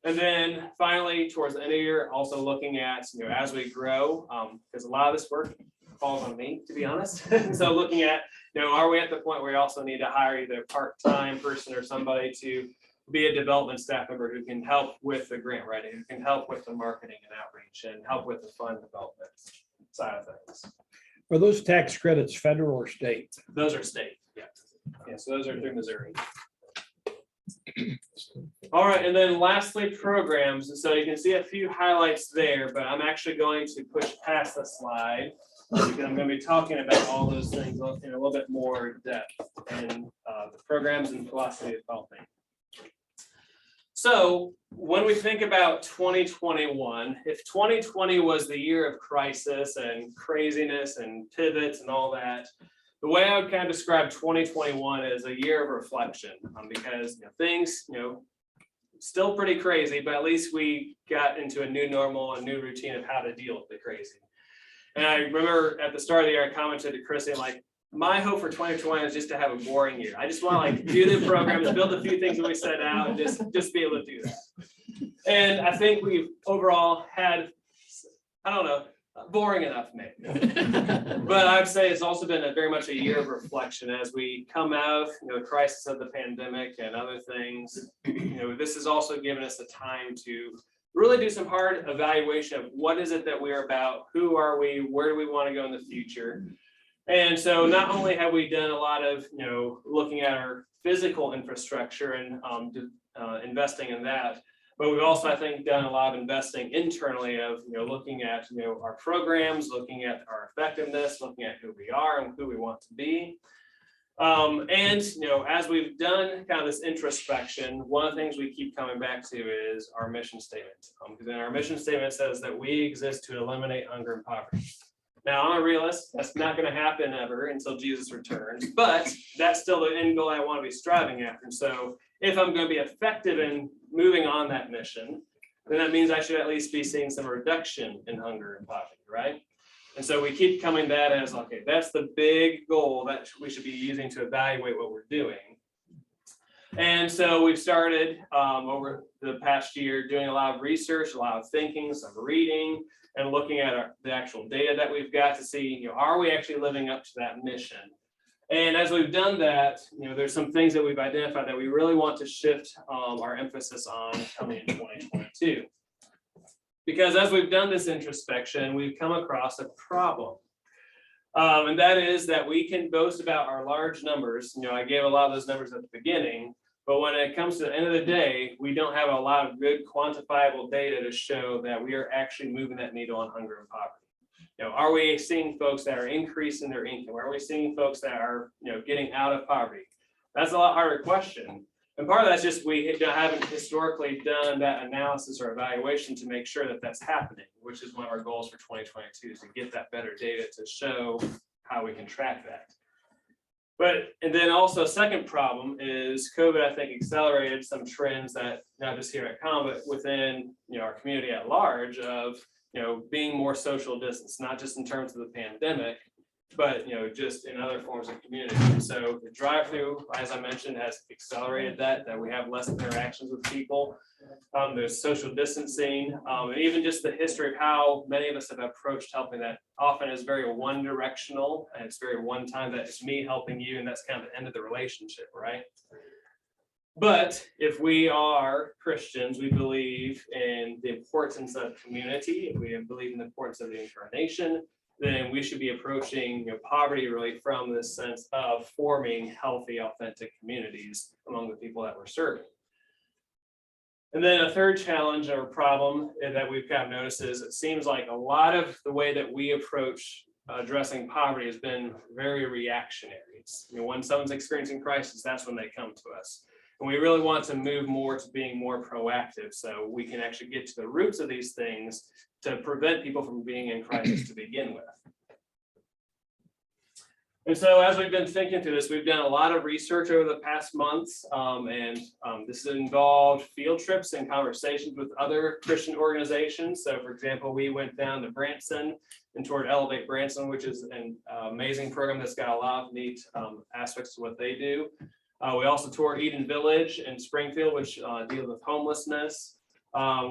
And then finally, towards the end of the year, also looking at, as we grow, because a lot of this work falls on me, to be honest. So looking at, are we at the point where we also need to hire either a part-time person or somebody to be a development staff member who can help with the grant writing, who can help with the marketing and outreach, and help with the fund development side of things. Are those tax credits federal or state? Those are state, yeah. Yeah, so those are through Missouri. All right, and then lastly, programs. And so you can see a few highlights there, but I'm actually going to push past the slide because I'm going to be talking about all those things in a little bit more depth and the programs and philosophy of helping. So when we think about 2021, if 2020 was the year of crisis and craziness and pivots and all that, the way I would kind of describe 2021 is a year of reflection, because things, still pretty crazy, but at least we got into a new normal, a new routine of how to deal with the crazy. And I remember at the start of the year, I commented to Chrissy, like, my hope for 2020 is just to have a boring year. I just want to do the programs, build a few things that we set out, and just be able to do that. And I think we've overall had, I don't know, boring enough maybe. But I'd say it's also been very much a year of reflection as we come out of the crisis of the pandemic and other things. This has also given us the time to really do some hard evaluation of what is it that we're about, who are we, where do we want to go in the future. And so not only have we done a lot of, looking at our physical infrastructure and investing in that, but we've also, I think, done a lot of investing internally of, looking at, our programs, looking at our effectiveness, looking at who we are and who we want to be. And, as we've done kind of this introspection, one of the things we keep coming back to is our mission statement. Because in our mission statement says that we exist to eliminate hunger and poverty. Now, I'm a realist. That's not going to happen ever until Jesus returns, but that's still the end goal I want to be striving after. And so if I'm going to be effective in moving on that mission, then that means I should at least be seeing some reduction in hunger and poverty, right? And so we keep coming that as, okay, that's the big goal that we should be using to evaluate what we're doing. And so we've started over the past year doing a lot of research, a lot of thinking, some reading, and looking at the actual data that we've got to see, are we actually living up to that mission? And as we've done that, there's some things that we've identified that we really want to shift our emphasis on coming in 2022. Because as we've done this introspection, we've come across a problem. And that is that we can boast about our large numbers. I gave a lot of those numbers at the beginning, but when it comes to the end of the day, we don't have a lot of good quantifiable data to show that we are actually moving that needle on hunger and poverty. Are we seeing folks that are increasing their income? Are we seeing folks that are, getting out of poverty? That's a lot harder question. And part of that's just we haven't historically done that analysis or evaluation to make sure that that's happening, which is one of our goals for 2022 is to get that better data to show how we can track that. And then also second problem is COVID, I think, accelerated some trends that not just here at COM, but within our community at large of being more social distance, not just in terms of the pandemic, but just in other forms of community. So the drive-through, as I mentioned, has accelerated that we have less interactions with people. There's social distancing, and even just the history of how many of us have approached helping that often is very one directional, and it's very one time that it's me helping you, and that's kind of the end of the relationship, right? But if we are Christians, we believe in the importance of community, we believe in the importance of the incarnation, then we should be approaching poverty really from this sense of forming healthy, authentic communities among the people that we're serving. And then a third challenge or problem that we've kind of noticed is it seems like a lot of the way that we approach addressing poverty has been very reactionary. It's, when someone's experiencing crisis, that's when they come to us. And we really want to move more to being more proactive so we can actually get to the roots of these things to prevent people from being in crisis to begin with. And so as we've been thinking through this, we've done a lot of research over the past months, and this has involved field trips and conversations with other Christian organizations. So for example, we went down to Branson and toured Elevate Branson, which is an amazing program that's got a lot of neat aspects to what they do. We also toured Eden Village in Springfield, which deals with homelessness.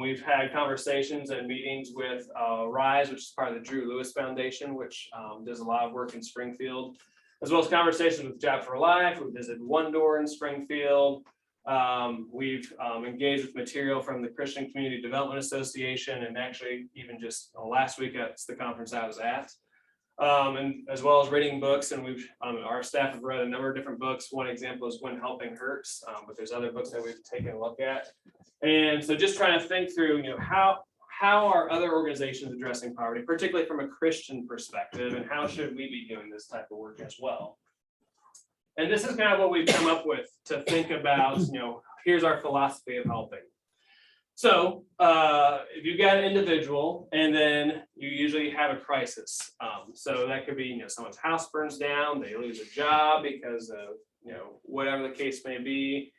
We've had conversations and meetings with RISE, which is part of the Drew Lewis Foundation, which does a lot of work in Springfield, as well as conversations with Job for Life. We visited One Door in Springfield. We've engaged with material from the Christian Community Development Association, and actually even just last week at the conference I was at. And as well as reading books, and we've our staff have read a number of different books. One example is When Helping Hurts, but there's other books that we've taken a look at. And so just trying to think through, how are other organizations addressing poverty, particularly from a Christian perspective, and how should we be doing this type of work as well? And this is kind of what we've come up with to think about, here's our philosophy of helping. So if you've got an individual and then you usually have a crisis, so that could be, someone's house burns down, they lose a job because of, whatever the case may be.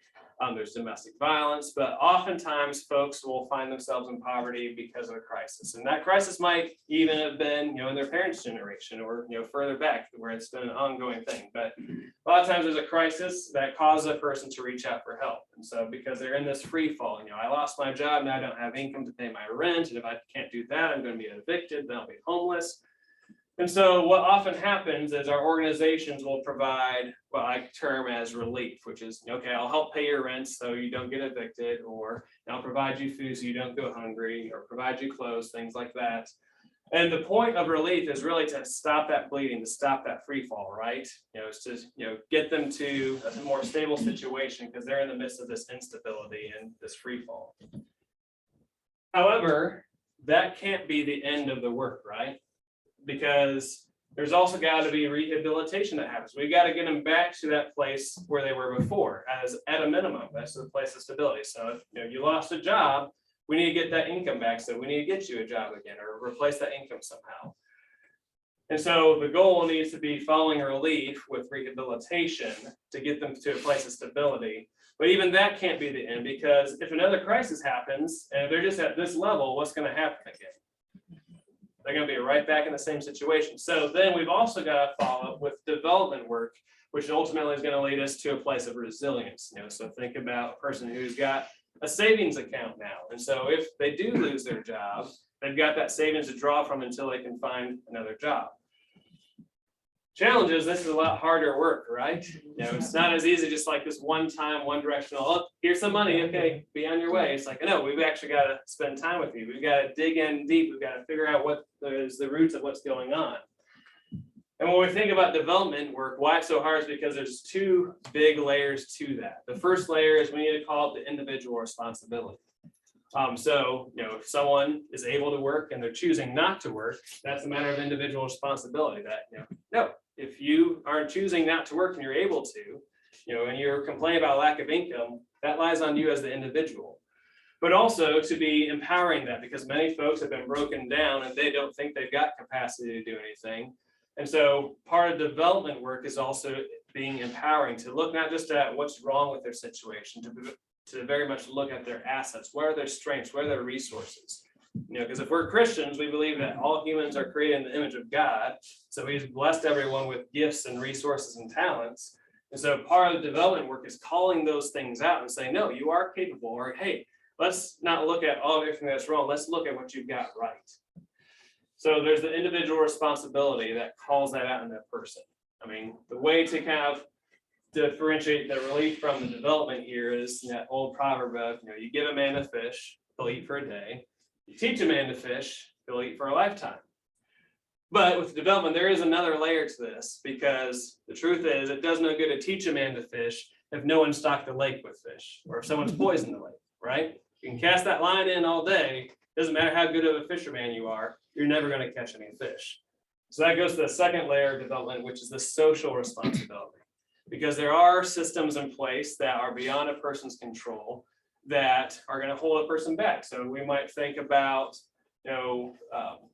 There's domestic violence, but oftentimes folks will find themselves in poverty because of a crisis. And that crisis might even have been, in their parents' generation or, further back where it's been an ongoing thing. But a lot of times there's a crisis that causes a person to reach out for help. And so because they're in this free fall, I lost my job, now I don't have income to pay my rent. And if I can't do that, I'm going to be evicted, then I'll be homeless. And so what often happens is our organizations will provide what I term as relief, which is, okay, I'll help pay your rent so you don't get evicted, or I'll provide you food so you don't go hungry, or provide you clothes, things like that. And the point of relief is really to stop that bleeding, to stop that free fall, right? It's to, get them to a more stable situation because they're in the midst of this instability and this free fall. However, that can't be the end of the work, right? Because there's also got to be rehabilitation that happens. We've got to get them back to that place where they were before, as at a minimum. That's the place of stability. So if you lost a job, we need to get that income back. So we need to get you a job again or replace that income somehow. And so the goal needs to be following relief with rehabilitation to get them to a place of stability. But even that can't be the end, because if another crisis happens and they're just at this level, what's going to happen again? they're going to be right back in the same situation. So then we've also got to follow up with development work, which ultimately is going to lead us to a place of resilience. So think about a person who's got a savings account now. And so if they do lose their job, they've got that savings to draw from until they can find another job. Challenge is this is a lot harder work, right? It's not as easy, just like this one time, one directional, oh, here's some money, okay, be on your way. It's like, no, we've actually got to spend time with you. We've got to dig in deep. We've got to figure out what is the roots of what's going on. And when we think about development work, why it's so hard is because there's two big layers to that. The first layer is we need to call it the individual responsibility. So, if someone is able to work and they're choosing not to work, that's a matter of individual responsibility. That, no, if you are choosing not to work and you're able to, and you're complaining about lack of income, that lies on you as the individual. But also to be empowering that, because many folks have been broken down and they don't think they've got capacity to do anything. And so part of development work is also being empowering to look not just at what's wrong with their situation, to very much look at their assets. What are their strengths? What are their resources? Because if we're Christians, we believe that all humans are created in the image of God. So he's blessed everyone with gifts and resources and talents. And so part of the development work is calling those things out and saying, no, you are capable. Or, hey, let's not look at all everything that's wrong. Let's look at what you've got right. So there's the individual responsibility that calls that out in that person. I mean, the way to kind of differentiate the relief from the development here is that old proverb of, you give a man a fish, he'll eat for a day. You teach a man to fish, he'll eat for a lifetime. But with development, there is another layer to this, because the truth is it does no good to teach a man to fish if no one stocked the lake with fish, or if someone's poisoned the lake, right? You can cast that line in all day. Doesn't matter how good of a fisherman you are, you're never going to catch any fish. So that goes to the second layer of development, which is the social responsibility. Because there are systems in place that are beyond a person's control that are going to hold a person back. So we might think about,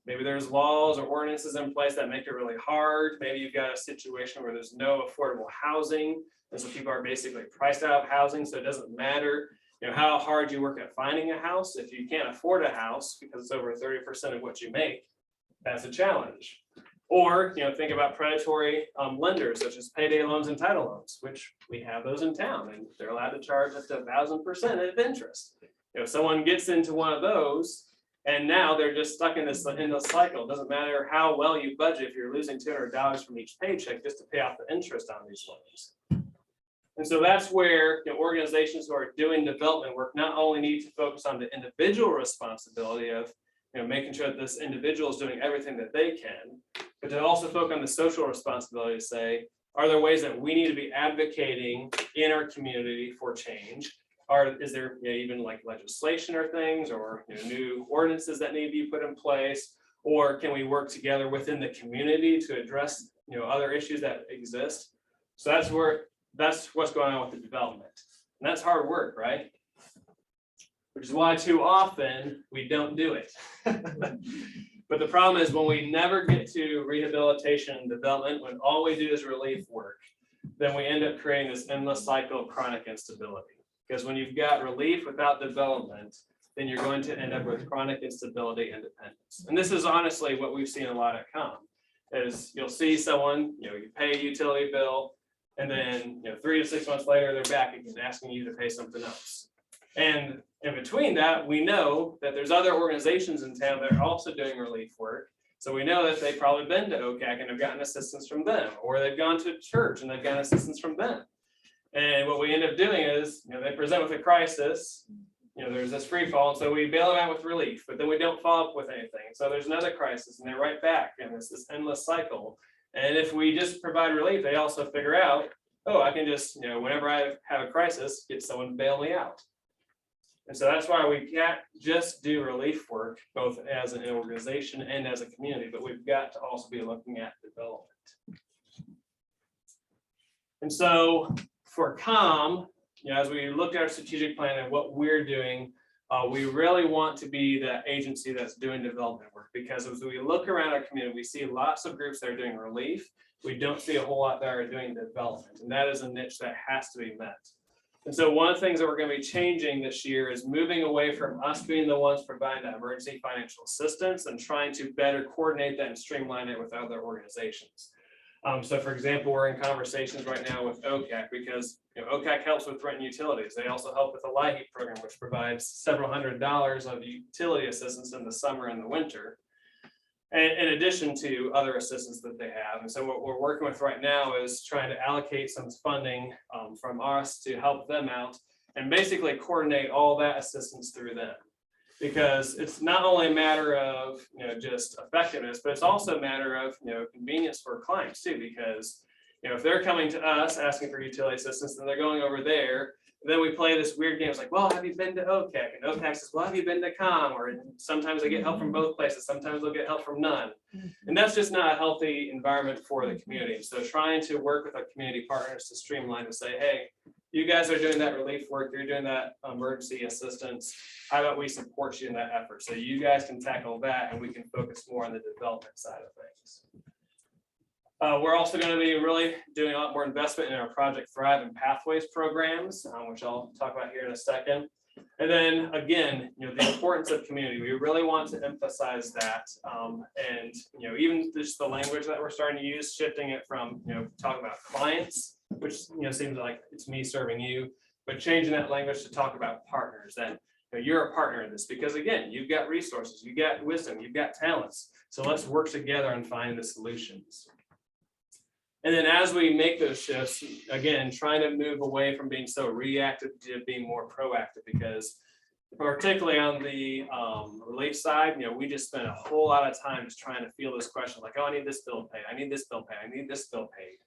maybe there's laws or ordinances in place that make it really hard. Maybe you've got a situation where there's no affordable housing, and so people are basically priced out of housing. So it doesn't matter, how hard you work at finding a house. If you can't afford a house because it's over 30% of what you make, that's a challenge. Or, think about predatory lenders such as payday loans and title loans, which we have those in town, and they're allowed to charge up to 1,000% of interest. If someone gets into one of those, and now they're just stuck in this cycle. It doesn't matter how well you budget if you're losing $200 from each paycheck just to pay off the interest on these loans. And so that's where organizations who are doing development work not only need to focus on the individual responsibility of making sure that this individual is doing everything that they can, but to also focus on the social responsibility to say, are there ways that we need to be advocating in our community for change? Is there even like legislation or things, or new ordinances that need to be put in place? Or can we work together within the community to address other issues that exist? So that's what's going on with the development. And that's hard work, right? Which is why too often we don't do it. But the problem is when we never get to rehabilitation and development, when all we do is relief work, then we end up creating this endless cycle of chronic instability. Because when you've got relief without development, then you're going to end up with chronic instability and dependence. And this is honestly what we've seen a lot at COM, is you'll see someone, you pay a utility bill, and then 3 to 6 months later, they're back again asking you to pay something else. And in between that, we know that there's other organizations in town that are also doing relief work. So we know that they've probably been to OCAC and have gotten assistance from them, or they've gone to church and they've gotten assistance from them. And what we end up doing is, they present with a crisis, there's this free fall, and so we bail them out with relief, but then we don't follow up with anything. So there's another crisis and they're right back, and it's this endless cycle. And if we just provide relief, they also figure out, oh, I can just, whenever I have a crisis, get someone to bail me out. And so that's why we can't just do relief work, both as an organization and as a community, but we've got to also be looking at development. And so for COM, as we look at our strategic plan and what we're doing, we really want to be the agency that's doing development work, because as we look around our community, we see lots of groups that are doing relief. We don't see a whole lot that are doing development, and that is a niche that has to be met. And so one of the things that we're going to be changing this year is moving away from us being the ones providing that emergency financial assistance and trying to better coordinate that and streamline it with other organizations. So for example, we're in conversations right now with OCAC because OCAC helps with rent and utilities. They also help with the LIHEAP program, which provides several $100s of utility assistance in the summer and the winter, and in addition to other assistance that they have. And so what we're working with right now is trying to allocate some funding from us to help them out and basically coordinate all that assistance through them. Because it's not only a matter of just effectiveness, but it's also a matter of convenience for clients too. Because if they're coming to us asking for utility assistance, then they're going over there. Then we play this weird game. It's like, well, have you been to OCAC? And OCAC says, well, have you been to COM? Or sometimes they get help from both places. Sometimes they'll get help from none. And that's just not a healthy environment for the community. So trying to work with our community partners to streamline to say, hey, you guys are doing that relief work. You're doing that emergency assistance. How about we support you in that effort? So you guys can tackle that and we can focus more on the development side of things. We're also going to be really doing a lot more investment in our Project Thrive and Pathways programs, which I'll talk about here in a second. And then again, the importance of community. We really want to emphasize that. And even just the language that we're starting to use, shifting it from talk about clients, which seems like it's me serving you, but changing that language to talk about partners. That you're a partner in this because again, you've got resources, you've got wisdom, you've got talents. So let's work together and find the solutions. And then as we make those shifts, again, trying to move away from being so reactive to being more proactive, because particularly on the relief side, we just spend a whole lot of time just trying to field this question like, oh, I need this bill paid, I need this bill paid, I need this bill paid.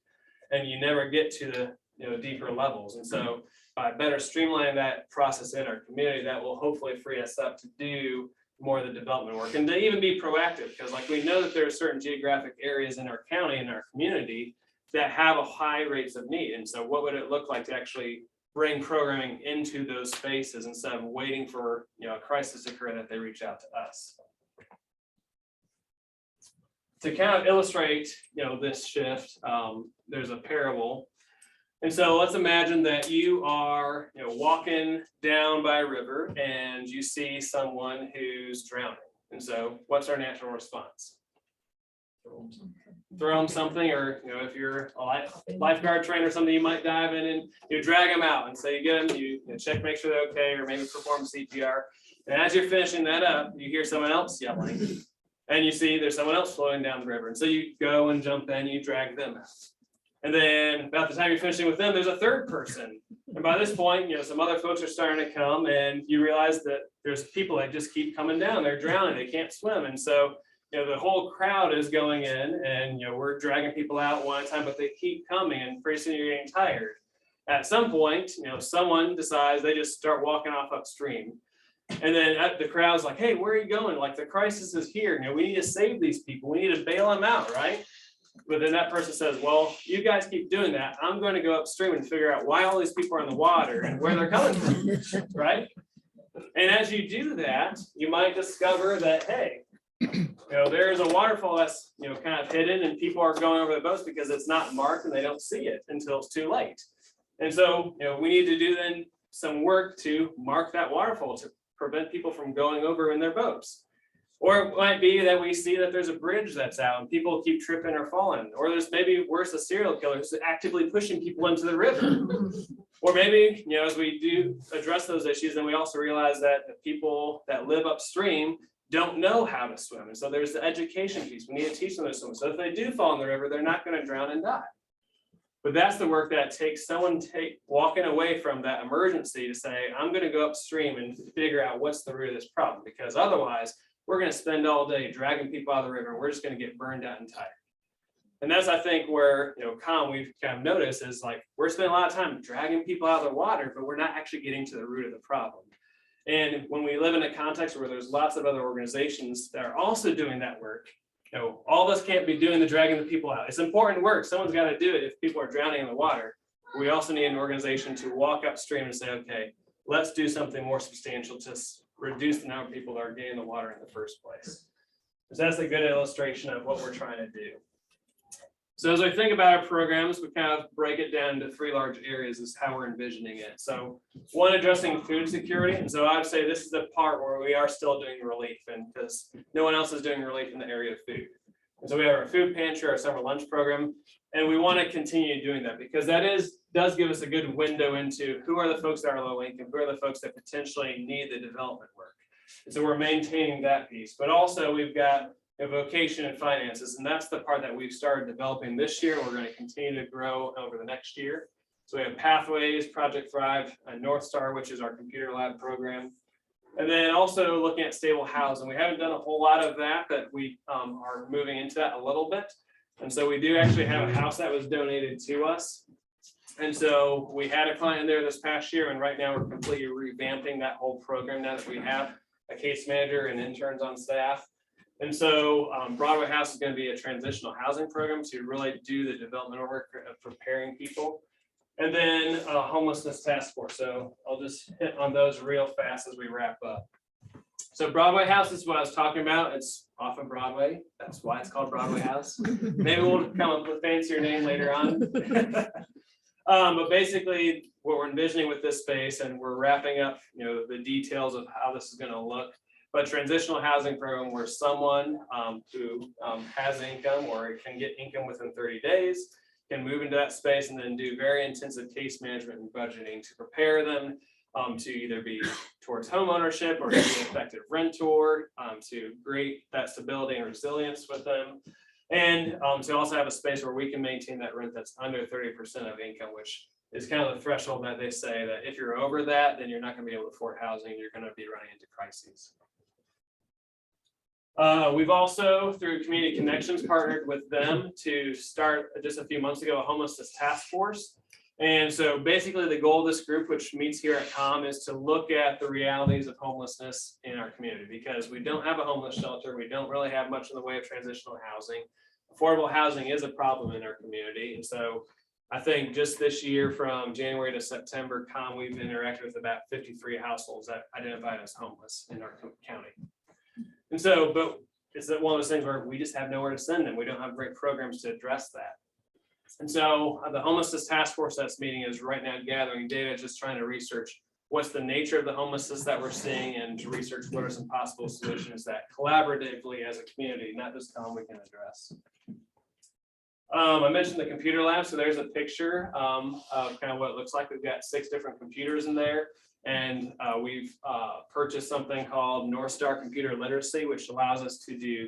And you never get to the deeper levels. And so by better streamlining that process in our community, that will hopefully free us up to do more of the development work and to even be proactive, because like we know that there are certain geographic areas in our county and our community that have a high rates of need. And so what would it look like to actually bring programming into those spaces instead of waiting for a crisis to occur that they reach out to us? To kind of illustrate this shift, there's a parable. And so let's imagine that you are walking down by a river and you see someone who's drowning. And so what's our natural response? Throw them something, or if you're a lifeguard trainer or something, you might dive in and you drag them out. And so you get them, you check, make sure they're okay, or maybe perform CPR. And as you're finishing that up, you hear someone else yelling, and you see there's someone else floating down the river. And so you go and jump in, you drag them out. And then about the time you're finishing with them, there's a third person. And by this point, some other folks are starting to come, and you realize that there's people that just keep coming down. They're drowning, they can't swim. And so the whole crowd is going in, and we're dragging people out one at a time, but they keep coming, and pretty soon you're getting tired. At some point, someone decides they just start walking off upstream, and then the crowd's like, "Hey, where are you going? Like the crisis is here. We need to save these people. We need to bail them out, right?" But then that person says, "Well, you guys keep doing that. I'm going to go upstream and figure out why all these people are in the water and where they're coming from, right?" And as you do that, you might discover that, hey, there's a waterfall that's kind of hidden, and people are going over the boats because it's not marked and they don't see it until it's too late. And so we need to do then some work to mark that waterfall to prevent people from going over in their boats. Or it might be that we see that there's a bridge that's out and people keep tripping or falling. Or there's maybe worse, a serial killer who's actively pushing people into the river. Or maybe, as we do address those issues, then we also realize that the people that live upstream don't know how to swim. And so there's the education piece. We need to teach them to swim. So if they do fall in the river, they're not going to drown and die. But that's the work that takes someone walking away from that emergency to say, I'm going to go upstream and figure out what's the root of this problem. Because otherwise, we're going to spend all day dragging people out of the river, and we're just going to get burned out and tired. And that's, I think, where we've kind of noticed is like we're spending a lot of time dragging people out of the water, but we're not actually getting to the root of the problem. And when we live in a context where there's lots of other organizations that are also doing that work, all of us can't be doing the dragging the people out. It's important work. Someone's got to do it if people are drowning in the water. We also need an organization to walk upstream and say, okay, let's do something more substantial to reduce the number of people that are getting in the water in the first place. So that's a good illustration of what we're trying to do. So as we think about our programs, we kind of break it down into three large areas is how we're envisioning it. So one, addressing food security. And so I'd say this is the part where we are still doing relief, and because no one else is doing relief in the area of food. And so we have our food pantry, our summer lunch program, and we want to continue doing that because that does give us a good window into who are the folks that are low income, who are the folks that potentially need the development work. And so we're maintaining that piece, but also we've got vocation and finances, and that's the part that we've started developing this year. We're going to continue to grow over the next year. So we have Pathways, Project Thrive, and North Star, which is our computer lab program. And then also looking at stable housing. We haven't done a whole lot of that, but we are moving into that a little bit. And so we do actually have a house that was donated to us. And so we had a client in there this past year, and right now we're completely revamping that whole program now that we have a case manager and interns on staff. And so Broadway House is going to be a transitional housing program to really do the development work of preparing people. And then homelessness task force. So I'll just hit on those real fast as we wrap up. So Broadway House is what I was talking about. It's off of Broadway. That's why it's called Broadway House. Maybe we'll come up with a fancier name later on. But basically what we're envisioning with this space, and we're wrapping up, the details of how this is going to look. But transitional housing program where someone who has income or can get income within 30 days can move into that space and then do very intensive case management and budgeting to prepare them to either be towards home ownership or to be an effective rentor, to create that stability and resilience with them. And to also have a space where we can maintain that rent that's under 30% of income, which is kind of the threshold that they say that if you're over that, then you're not going to be able to afford housing. You're going to be running into crises. We've also, through Community Connections, partnered with them to start just a few months ago a homelessness task force. And so basically the goal of this group, which meets here at COM, is to look at the realities of homelessness in our community, because we don't have a homeless shelter. We don't really have much in the way of transitional housing. Affordable housing is a problem in our community. And so I think just this year from January to September, COM, we've interacted with about 53 households that identified as homeless in our county. And so, but it's one of those things where we just have nowhere to send them. We don't have great programs to address that. And so the homelessness task force that's meeting is right now gathering data, just trying to research what's the nature of the homelessness that we're seeing and to research what are some possible solutions that collaboratively as a community, not just COM, we can address. I mentioned the computer lab. So there's a picture of kind of what it looks like. We've got 6 different computers in there. And we've purchased something called North Star Computer Literacy, which allows us to do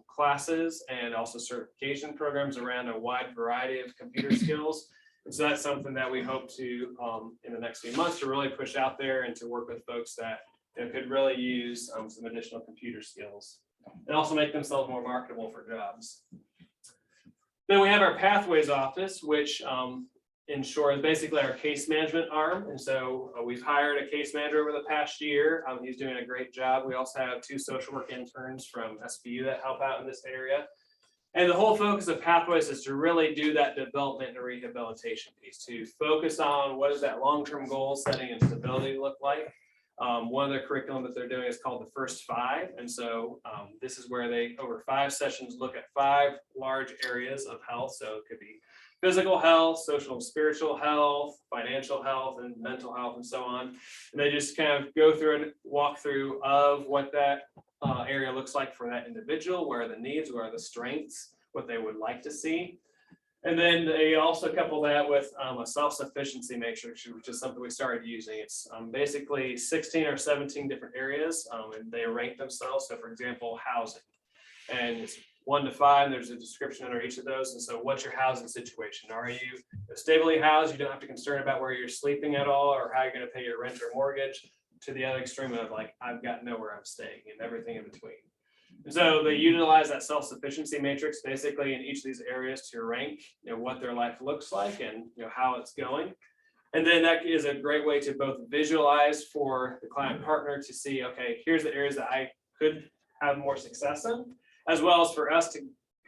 classes and also certification programs around a wide variety of computer skills. And so that's something that we hope to, in the next few months, to really push out there and to work with folks that could really use some additional computer skills and also make themselves more marketable for jobs. Then we have our Pathways office, which ensures basically our case management arm. And so we've hired a case manager over the past year. He's doing a great job. We also have 2 social work interns from SBU that help out in this area. And the whole focus of Pathways is to really do that development and rehabilitation piece, to focus on what does that long-term goal setting and stability look like. One of their curriculum that they're doing is called the First 5. And so this is where they, over 5 sessions, look at 5 large areas of health. So it could be physical health, social and spiritual health, financial health, and mental health, and so on. And they just kind of go through and walk through of what that area looks like for that individual, where are the needs, where are the strengths, what they would like to see. And then they also couple that with a self-sufficiency matrix, which is something we started using. It's basically 16 or 17 different areas, and they rank themselves. So for example, housing, and it's 1 to 5, there's a description under each of those. And so what's your housing situation? Are you stably housed? You don't have to concern about where you're sleeping at all or how you're going to pay your rent or mortgage, to the other extreme of like, I've got nowhere I'm staying, and everything in between. And so they utilize that self-sufficiency matrix basically in each of these areas to rank what their life looks like and how it's going. And then that is a great way to both visualize for the client partner to see, okay, here's the areas that I could have more success in, as well as for us to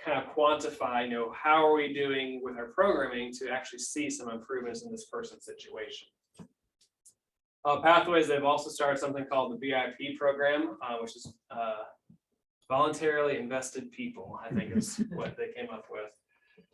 kind of quantify, how are we doing with our programming to actually see some improvements in this person's situation. Pathways, they've also started something called the VIP program, which is voluntarily invested people, I think is what they came up with.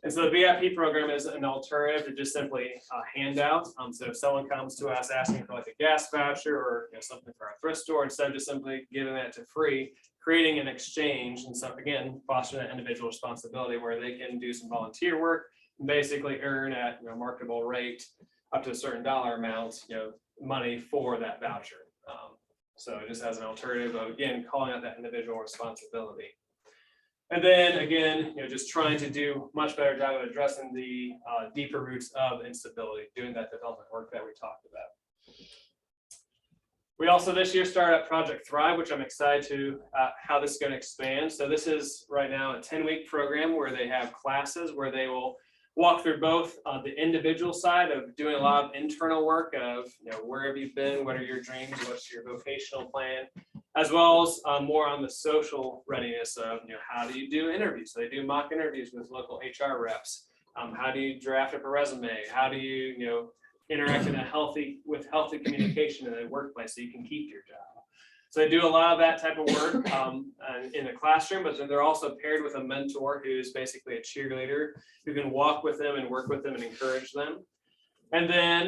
And so the VIP program is an alternative to just simply a handout. So if someone comes to us asking for like a gas voucher or something for our thrift store, instead of just simply giving that to free, creating an exchange. And so again, fostering that individual responsibility where they can do some volunteer work and basically earn at marketable rate up to a certain dollar amount, money for that voucher. So just as an alternative of, again, calling out that individual responsibility. And then again, just trying to do much better job of addressing the deeper roots of instability, doing that development work that we talked about. We also this year started up Project Thrive, which I'm excited to how this is going to expand. So this is right now a 10-week program where they have classes where they will walk through both the individual side of doing a lot of internal work of, where have you been, what are your dreams, what's your vocational plan, as well as more on the social readiness of, how do you do interviews? So they do mock interviews with local HR reps. How do you draft up a resume? How do you, interact in healthy communication in the workplace so you can keep your job? So they do a lot of that type of work in the classroom, but then they're also paired with a mentor who's basically a cheerleader who can walk with them and work with them and encourage them. And then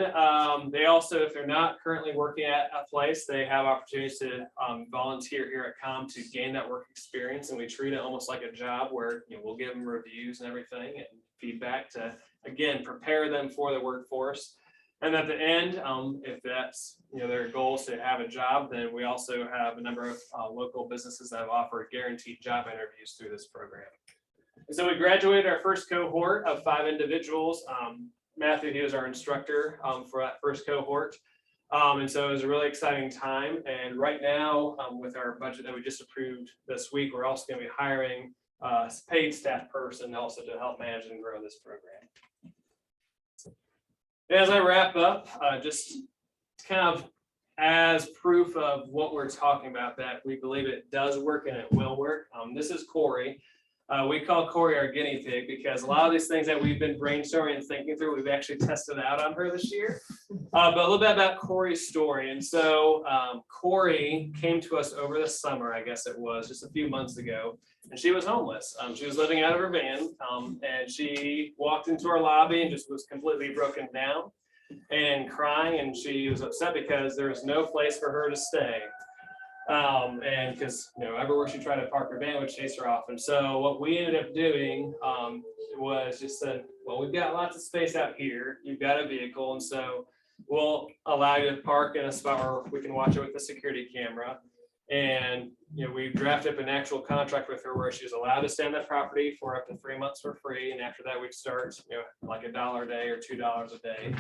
they also, if they're not currently working at a place, they have opportunities to volunteer here at COM to gain that work experience. And we treat it almost like a job where we'll give them reviews and everything and feedback to, again, prepare them for the workforce. And at the end, if that's their goal is to have a job, then we also have a number of local businesses that have offered guaranteed job interviews through this program. And so we graduated our first cohort of 5 individuals. Matthew, he was our instructor for that first cohort. And so it was a really exciting time. And right now, with our budget that we just approved this week, we're also going to be hiring a paid staff person also to help manage and grow this program. As I wrap up, just kind of as proof of what we're talking about, that we believe it does work and it will work. This is Corey. We call Corey our guinea pig because a lot of these things that we've been brainstorming and thinking through, we've actually tested out on her this year. But a little bit about Corey's story. And so Corey came to us over the summer, I guess it was, just a few months ago. And she was homeless. She was living out of her van, and she walked into our lobby and just was completely broken down and crying. And she was upset because there was no place for her to stay. And because everywhere she tried to park her van would chase her off. And so what we ended up doing was just said, well, we've got lots of space out here. You've got a vehicle, and so we'll allow you to park in a spot where we can watch it with the security camera. And we drafted up an actual contract with her where she's allowed to stay on the property for up to 3 months for free. And after that, we'd start like $1 a day or $2 a day.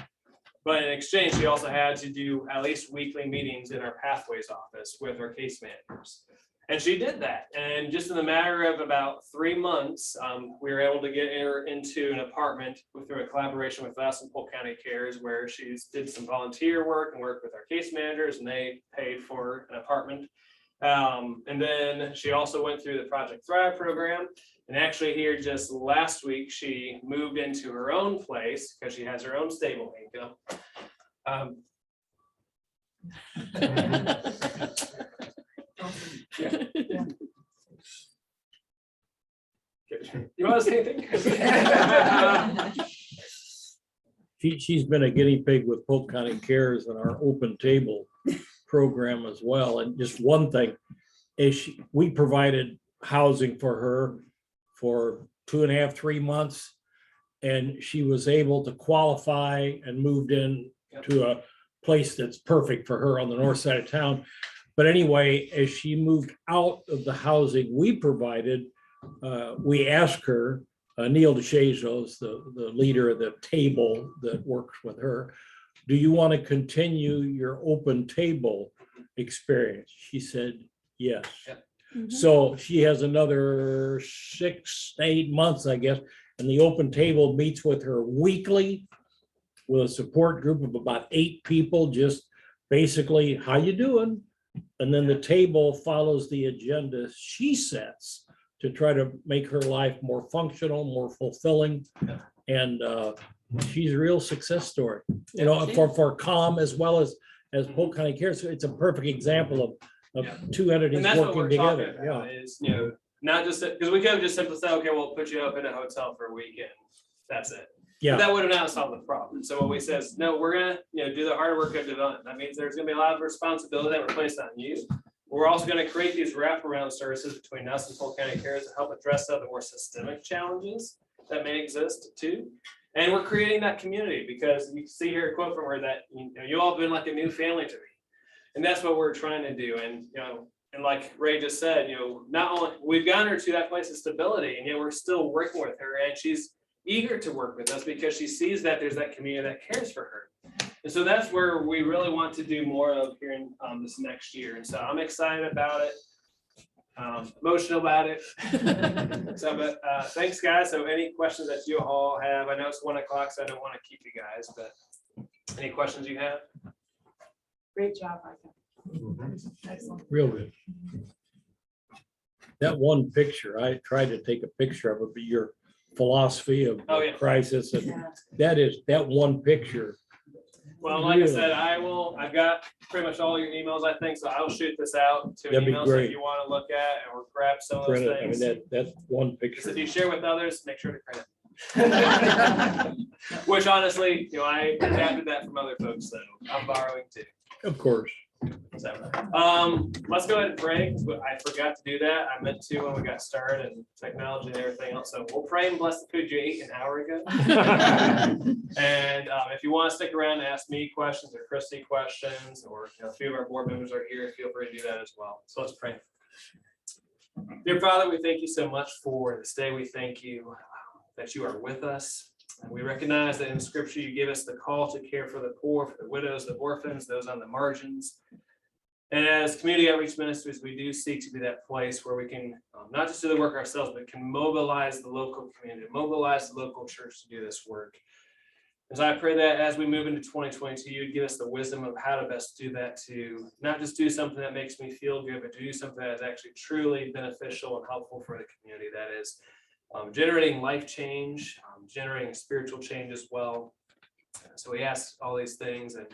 But in exchange, she also had to do at least weekly meetings in our Pathways office with our case managers. And she did that. And just in the matter of about 3 months, we were able to get her into an apartment through a collaboration with us and Polk County Cares, where she did some volunteer work and worked with our case managers, and they paid for an apartment. And then she also went through the Project Thrive program. And actually here just last week, she moved into her own place because she has her own stable income. Yeah. You want to say anything? She's been a guinea pig with Polk County Cares and our open table program as well. And just one thing is we provided housing for her for 2.5, 3 months, and she was able to qualify and moved in to a place that's perfect for her on the north side of town. But anyway, as she moved out of the housing we provided, we asked her, Neil DeShazo is the leader of the table that works with her, do you want to continue your open table experience? She said, yes. Yep. Mm-hmm. So she has another 6 to 8 months, I guess, and the open table meets with her weekly with a support group of about 8 people, just basically, how you doing? And then the table follows the agenda she sets to try to make her life more functional, more fulfilling. And she's a real success story, for COM as well as Polk County Cares. So it's a perfect example of 2 entities working together. Is, Not just, because we could have just simply said, okay, we'll put you up in a hotel for a weekend. That's it. Yeah, That would have not solved the problem. So what we said is, no, we're gonna, do the hard work of development. That means there's gonna be a lot of responsibility that we're placed on you. We're also gonna create these wraparound services between us and Polk County Cares to help address some of the more systemic challenges that may exist too. And we're creating that community because you see here a quote from her that, you all have been like a new family to me. And that's what we're trying to do. And, and like Ray just said, not only, we've gotten her to that place of stability, and yet we're still working with her, and she's eager to work with us because she sees that there's that community that cares for her. And so that's where we really want to do more of here in this next year. And so I'm excited about it, emotional about it. So, but thanks, guys. So any questions that you all have? I know it's 1 o'clock, so I don't want to keep you guys, but any questions you have? Great job, Micah. Excellent. real good. That one picture, I tried to take a picture of it, but your philosophy of Oh, yeah. crisis, and Yeah. that one picture. Well, like I said, I've got pretty much all your emails, I think, so I'll shoot this out to That'd be emails great. if you want to look at or grab some of those Print it. I mean, things. that one Because if picture. you share with others, make sure to print it. Which honestly, I adapted that from other folks, so I'm borrowing too. Of course. So, let's go ahead and pray, 'cause I forgot to do that. I meant to when we got started and technology and everything else. So we'll pray and bless the food you ate an hour ago. And if you want to stick around and ask me questions or Christy questions, or a few of our board members are here, feel free to do that as well. So let's pray. Dear Father, we thank you so much for this day. We thank you that you are with us. And we recognize that in Scripture, you give us the call to care for the poor, for the widows, the orphans, those on the margins. And as community outreach ministers, we do seek to be that place where we can not just do the work ourselves, but can mobilize the local community, mobilize the local church to do this work. And so I pray that as we move into 2022, you'd give us the wisdom of how to best do that, to not just do something that makes me feel good, but to do something that is actually truly beneficial and helpful for the community, that is generating life change, generating spiritual change as well. So we ask all these things, and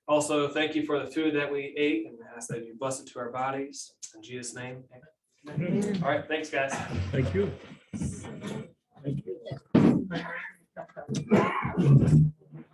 also thank you for the food that we ate, and ask that you bless it to our bodies. In Jesus' name, amen. All right, thanks, guys. Thank you. Thank you.